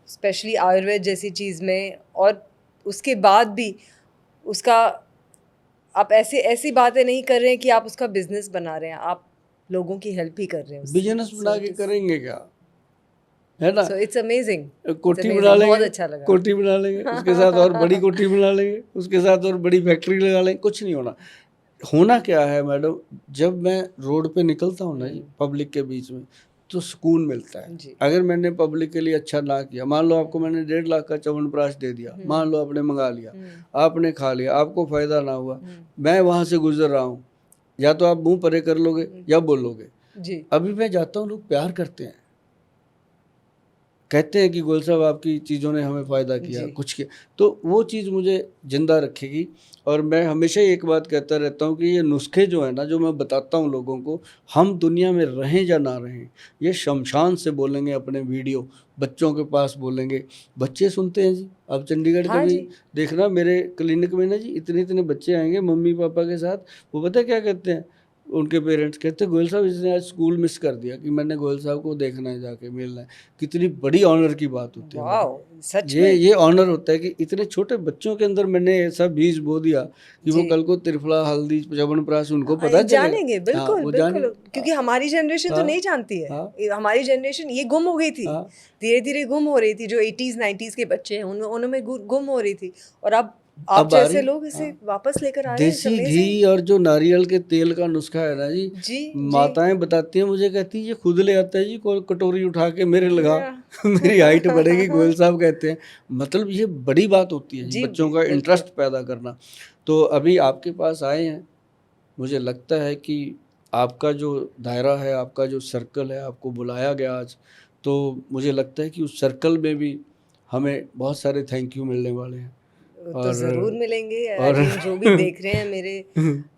स्पेशली आयुर्वेद जैसी चीज़ में, और उसके बाद भी उसका, आप ऐसे ऐसी बातें नहीं कर रहे हैं कि आप उसका बिजनेस बना रहे हैं, आप लोगों की हेल्प ही कर रहे हैं उससे। बिजनेस बना के करेंगे क्या, है ना? सो इट्स अमेजिंग, कोठी बना बहुत लेंगे, अच्छा लगा। कोठी बना लेंगे, उसके साथ और बड़ी कोठी बना लेंगे, उसके साथ और बड़ी फैक्ट्री लगा लेंगे, कुछ नहीं होना। होना क्या है मैडम, जब मैं रोड पे निकलता हूँ ना जी, पब्लिक के बीच में, तो सुकून मिलता है। जी। अगर मैंने पब्लिक के लिए अच्छा ना किया, मान लो आपको मैंने 1.5 लाख का च्यवनप्राश दे दिया, मान लो आपने मंगा लिया, आपने खा लिया, आपको फ़ायदा ना हुआ, मैं वहाँ से गुजर रहा हूँ, या तो आप मुंह परे कर लोगे या बोलोगे। जी। अभी मैं जाता हूँ, लोग प्यार करते हैं, कहते हैं कि गोयल साहब आपकी चीज़ों ने हमें फ़ायदा किया, जी। कुछ किया, तो वो चीज़ मुझे ज़िंदा रखेगी। और मैं हमेशा ही एक बात कहता रहता हूँ कि ये नुस्खे जो हैं ना, जो मैं बताता हूँ लोगों को, हम दुनिया में रहें या ना रहें, ये शमशान से बोलेंगे अपने वीडियो, बच्चों के पास बोलेंगे, बच्चे सुनते हैं जी। अब चंडीगढ़ हाँ कभी जी। देखना, मेरे क्लिनिक में ना जी इतने बच्चे आएंगे मम्मी पापा के साथ, वो पता है क्या कहते हैं, उनके पेरेंट्स कहते हैं गोयल साहब इसने आज स्कूल मिस कर दिया, कि मैंने गोयल साहब को देखना है, जाके मिलना है। कितनी बड़ी ऑनर की बात होती है मैडम। वाओ, सच ये में। ये ऑनर होता है कि इतने छोटे बच्चों के अंदर मैंने ऐसा बीज बो दिया कि वो जी। कल को त्रिफला, हल्दी, च्यवनप्राश उनको पता चलेगा। जानेंगे, हाँ, बिल्कुल वो बिल्कुल, जानेंगे। क्योंकि हमारी जनरेशन तो हाँ, नहीं जानती है। हाँ, हमारी जनरेशन ये गुम हो गई थी, हाँ। धीरे धीरे गुम हो रही थी। जो 80s 90s के बच्चे हैं उनमें गुम हो रही थी, और अब आप अब आ जैसे रही। लोग इसे हाँ। वापस लेकर आ रहे हैं। इट्स देसी अमेजिंग। घी और जो नारियल के तेल का नुस्खा है ना जी, जी। जी। माताएं बताती हैं मुझे, कहती है ये खुद ले आता है जी, कोई कटोरी उठा के मेरे लगा Yeah. मेरी हाइट बढ़ेगी, गोयल साहब कहते हैं। मतलब ये बड़ी बात होती है जी, जी बच्चों का बिल्कुल। इंटरेस्ट पैदा करना। तो अभी आपके पास आए हैं, मुझे लगता है कि आपका जो दायरा है, आपका जो सर्कल है, आपको बुलाया गया आज, तो मुझे लगता है कि उस सर्कल में भी हमें बहुत सारे थैंक यू मिलने वाले हैं। तो ज़रूर मिलेंगे। आई और थिंक जो भी देख रहे हैं मेरे,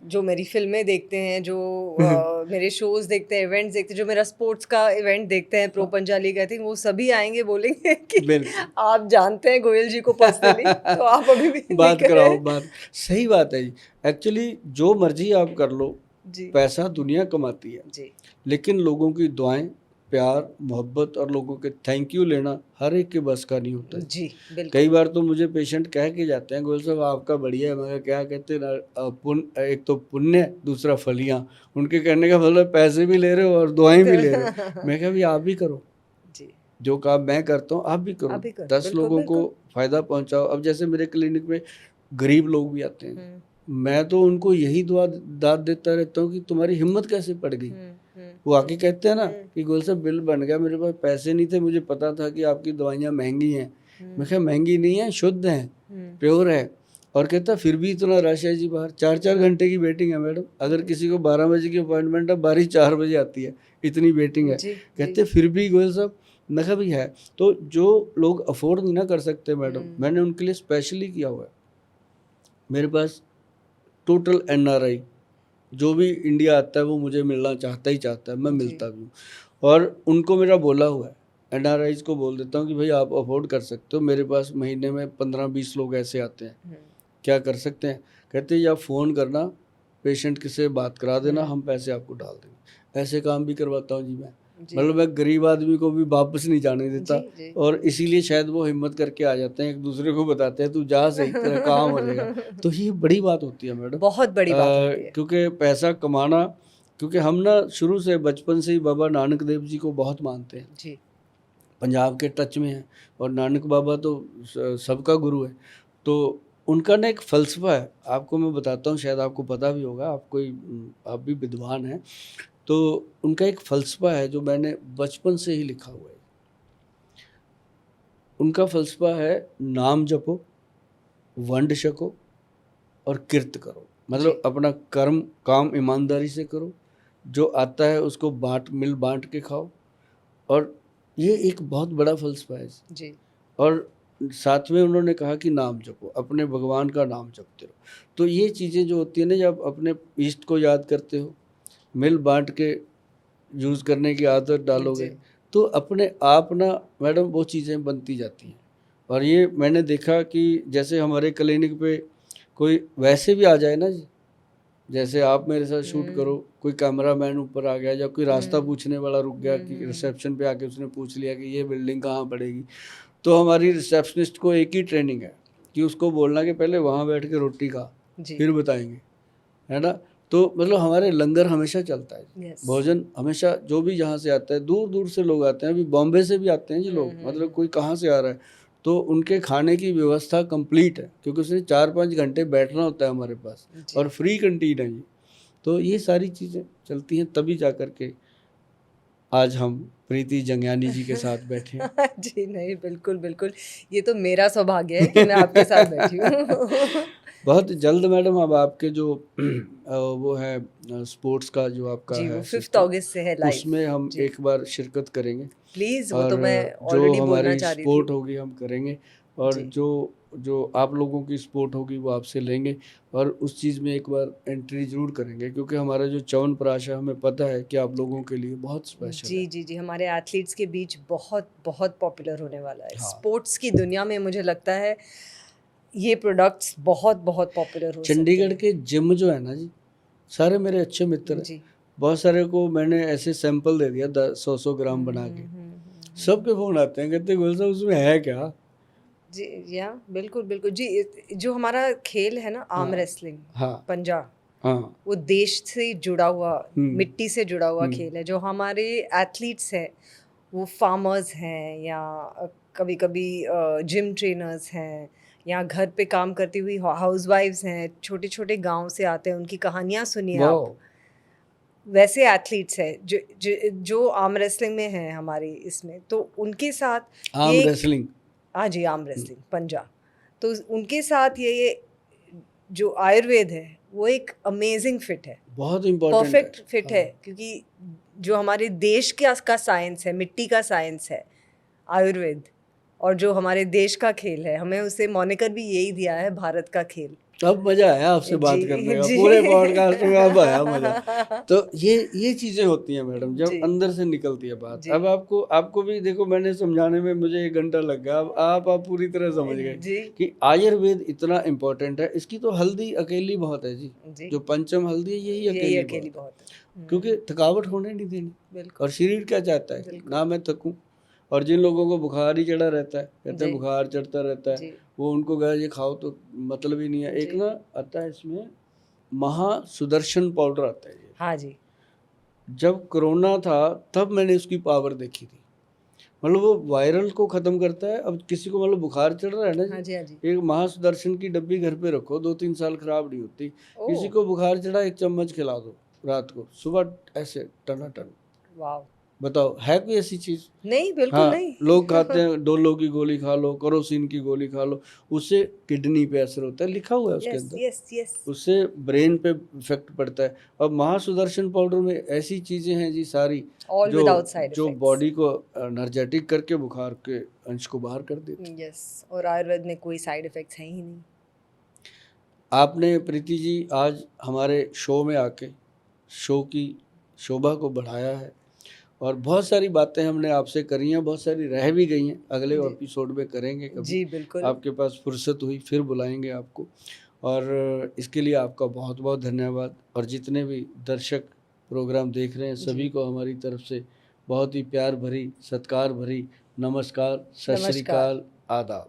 जो मेरी फ़िल्में देखते हैं, जो मेरे शोज़ देखते हैं, इवेंट्स देखते हैं, जो मेरा स्पोर्ट्स का इवेंट देखते हैं प्रो पंजाली का, आई थिंक वो सभी आएँगे, बोलेंगे कि बिल्कुल आप जानते हैं गोयल जी को पर्सनली, तो आप अभी भी नहीं बात कर रहे कराओ हैं। बात। सही बात है जी। एक्चुअली जो मर्जी आप कर लो, जी, पैसा दुनिया कमाती है, जी, लेकिन लोगों की दुआएं, प्यार, मोहब्बत और लोगों के थैंक यू लेना हर एक के बस का नहीं होता है। जी, कई बिल्कुल। बार तो मुझे पेशेंट कह के जाते हैं, गोयल साहब आपका बढ़िया है। मैं कहा, क्या कहते हैं ना, पुण्य, एक तो पुण्य, दूसरा फलियाँ। उनके कहने का मतलब पैसे भी ले रहे हो और दुआएं भी ले रहे हो। मैं कहा, भी आप भी करो, जी, जो काम मैं करता हूँ आप भी करो, आप भी करो, 10 बिल्कुल, लोगों को बिल्कुल। फ़ायदा पहुँचाओ। अब जैसे मेरे क्लिनिक में गरीब लोग भी आते हैं, हुँ, मैं तो उनको यही दुआ दाद देता रहता हूँ कि तुम्हारी हिम्मत कैसे पड़ गई। हुँ, हुँ, वो आके कहते हैं ना हुँ, कि गोल साहब बिल बन गया, मेरे पास पैसे नहीं थे, मुझे पता था कि आपकी दवाइयाँ महंगी हैं। मैं कहा, महंगी नहीं है, शुद्ध हैं, हुँ, प्योर है। और कहता फिर भी इतना रश है जी बाहर, 4-4 घंटे की वेटिंग है मैडम। अगर किसी को 12 बजे की अपॉइंटमेंट है, बारी 4 बजे आती है, इतनी वेटिंग है। जी, जी, कहते फिर भी गोयल साहब, मैं कहा भी है। तो जो लोग अफोर्ड नहीं ना कर सकते मैडम, मैंने उनके लिए स्पेशली किया हुआ है। मेरे पास टोटल एनआरआई जो भी इंडिया आता है वो मुझे मिलना चाहता ही चाहता है, मैं जी, मिलता भी हूँ। और उनको मेरा बोला हुआ है, एनआरआईज को बोल देता हूँ कि भाई आप अफोर्ड कर सकते हो, मेरे पास महीने में 15-20 लोग ऐसे आते हैं, हुँ, क्या कर सकते हैं। कहते हैं या फ़ोन करना, पेशेंट किसे बात करा देना, हम पैसे आपको डाल देंगे। ऐसे काम भी करवाता हूँ जी मैं। जी, मतलब मैं गरीब आदमी को भी वापस नहीं जाने देता। जी, जी। और इसीलिए शायद वो हिम्मत करके आ जाते हैं, एक दूसरे को बताते हैं तू जा सही, तेरा काम हो जाएगा। तो ये बड़ी बात होती है मैडम। बहुत बड़ी बात होती है। क्योंकि पैसा कमाना, क्योंकि हम ना शुरू से बचपन से ही बाबा नानक देव जी को बहुत मानते हैं, जी, पंजाब के टच में हैं। और नानक बाबा तो सबका गुरु है। तो उनका ना एक फ़लसफ़ा है, आपको मैं बताता हूँ, शायद आपको पता भी होगा, आप भी विद्वान हैं। तो उनका एक फ़लसफ़ा है जो मैंने बचपन से ही लिखा हुआ है। उनका फ़लसफ़ा है, नाम जपो, वंड छको और किरत करो। जी, मतलब अपना कर्म काम ईमानदारी से करो, जो आता है उसको मिल बाँट के खाओ। और ये एक बहुत बड़ा फ़लसफ़ा है। जी, और साथ में उन्होंने कहा कि नाम जपो, अपने भगवान का नाम जपते रहो। तो ये चीज़ें जो होती है ना, जब अपने ईष्ट को याद करते हो, मिल बाँट के यूज़ करने की आदत डालोगे, जी, तो अपने आप ना मैडम वो चीज़ें बनती जाती हैं। और ये मैंने देखा कि जैसे हमारे क्लिनिक पे कोई वैसे भी आ जाए ना जी, जैसे आप मेरे साथ शूट करो, कोई कैमरामैन ऊपर आ गया या कोई रास्ता पूछने वाला रुक गया कि रिसेप्शन पे आके उसने पूछ लिया कि ये बिल्डिंग कहाँ पड़ेगी, तो हमारी रिसेप्शनिस्ट को एक ही ट्रेनिंग है कि उसको बोलना कि पहले वहाँ बैठ के रोटी खा, जी, फिर बताएंगे, है ना। तो मतलब हमारे लंगर हमेशा चलता है, यस। भोजन हमेशा, जो भी यहाँ से आता है, दूर दूर से लोग आते हैं, अभी बॉम्बे से भी आते हैं जी लोग, मतलब कोई कहाँ से आ रहा है, तो उनके खाने की व्यवस्था कंप्लीट है, क्योंकि उसने 4-5 घंटे बैठना होता है हमारे पास, जी। और फ्री कैंटीन है ये। तो ये सारी चीज़ें चलती हैं, तभी जा कर के आज हम प्रीति जंगियानी जी के साथ बैठे हैं। जी, नहीं, बिल्कुल, बिल्कुल। ये तो मेरा सौभाग्य है कि मैं आपके साथ बैठी हूँ। बहुत जल्द मैडम, अब आपके जो वो है स्पोर्ट्स का जो आपका जी, वो है 5th सिस्टम, अगस्त से है लाइव। उसमें हम जी, एक बार शिरकत करेंगे। प्लीज़, वो और तो मैं जो ऑलरेडी बोलना हमारी चाह रही थी। सपोर्ट होगी हम करेंगे। और जी, जो जो आप लोगों की सपोर्ट होगी वो आपसे लेंगे। और उस चीज़ में एक बार एंट्री ज़रूर करेंगे, क्योंकि हमारा जो च्यवनप्राश है, हमें पता है कि आप लोगों के लिए बहुत स्पेशल जी, है। जी, जी, हमारे एथलीट्स के बीच बहुत, बहुत पॉपुलर होने वाला है। हाँ, स्पोर्ट्स की दुनिया में मुझे लगता है ये प्रोडक्ट्स बहुत, बहुत पॉपुलर हो सकते चंडीगढ़ हैं। के जिम जो है ना जी, सारे मेरे अच्छे मित्र हैं। जी। बहुत सारे को मैंने ऐसे सैंपल दे दिया, 100-100 ग्राम बना के। सबके फ़ोन आते हैं, कहते हैं गोल साहब उसमें है क्या? जी, या बिल्कुल, बिल्कुल। जी, जो हमारा खेल है ना आर्म हाँ, रेसलिंग, हाँ, पंजा, हाँ। वो देश से जुड़ा हुआ, हुँ, मिट्टी से जुड़ा हुआ हुँ। खेल है। जो हमारे एथलीट्स हैं, वो फार्मर्स हैं या कभी-कभी जिम ट्रेनर्स हैं या घर पे काम करती हुई हाउसवाइफ्स हैं, छोटे-छोटे गाँव से आते हैं, उनकी कहानियाँ सुनिए आप। वाओ! वैसे एथलीट्स हैं जो आर्म रेसलिंग में हैं हमारी इसमें, तो उनके साथ आर्म ये एक, रेसलिंग। हाँ जी, आर्म हुँ, रेसलिंग, पंजा। तो उनके साथ ये जो आयुर्वेद है, वो एक अमेजिंग फिट है, बहुत इम्पोर्टेंट परफेक्ट फिट हाँ। है, क्योंकि जो हमारे देश का साइंस है, मिट्टी का साइंस है आयुर्वेद, और जो हमारे देश का खेल है, हमें उसे मॉनिकर भी यही दिया है, भारत का खेल। अब मजा आया आपसे बात जी करने का, जी पूरे पॉडकास्ट में अब आया मजा। तो ये चीजें होती हैं मैडम, जब जी अंदर से निकलती है बात। जी अब आपको भी देखो, मैंने समझाने में मुझे 1 घंटा लग गया, अब आप पूरी तरह समझ गए जी कि आयुर्वेद इतना इम्पोर्टेंट है। इसकी तो हल्दी अकेली बहुत है जी, जी, जो पंचम हल्दी है यही यही अकेली अकेली बहुत है, बहुत है। क्योंकि थकावट होने नहीं देनी। बिल्कुल और शरीर क्या चाहता है कि बिल्कुल। ना मैं थकूं। और जिन लोगों को बुखार ही चढ़ा रहता है, कहते हैं जी बुखार चढ़ता रहता है, जी वो उनको कहा ये खाओ तो मतलब ही नहीं है। एक जी, ना आता है इसमें महासुदर्शन पाउडर आता है ये, हाँ जी जब कोरोना था तब मैंने उसकी पावर देखी थी। मतलब वो वायरल को ख़त्म करता है। अब किसी को मतलब बुखार चढ़ रहा है ना हाँ जी, जी हाँ जी। एक महासुदर्शन की डब्बी घर पे रखो, 2-3 साल खराब नहीं होती। ओ किसी को बुखार चढ़ा, 1 चम्मच खिला दो रात को, सुबह ऐसे टनाटन। वाह, बताओ है कोई ऐसी चीज़? नहीं बिल्कुल हाँ, नहीं। लोग खाते हैं डोलो की गोली खा लो, करोसिन की गोली खा लो, उससे किडनी पे असर होता है, लिखा हुआ है उसके यस अंदर। यस यस, उससे ब्रेन पे इफेक्ट पड़ता है। और महासुदर्शन पाउडर में ऐसी चीज़ें हैं जी सारी, ऑल जो विदाउट साइड जो इफेक्ट्स। बॉडी को एनर्जेटिक करके बुखार के अंश को बाहर कर देती। यस, और आयुर्वेद में कोई साइड इफेक्ट्स हैं ही नहीं। आपने प्रीति जी आज हमारे शो में आके शो की शोभा को बढ़ाया है, और बहुत सारी बातें हमने आपसे करी हैं, बहुत सारी रह भी गई हैं, अगले जी एपिसोड में करेंगे कभी। जी बिल्कुल। आपके पास फुर्सत हुई फिर बुलाएंगे आपको। और इसके लिए आपका बहुत बहुत धन्यवाद। और जितने भी दर्शक प्रोग्राम देख रहे हैं जी, सभी को हमारी तरफ से बहुत ही प्यार भरी, सत्कार भरी नमस्कार, सत श्री नमस्कार। अकाल, आदाब।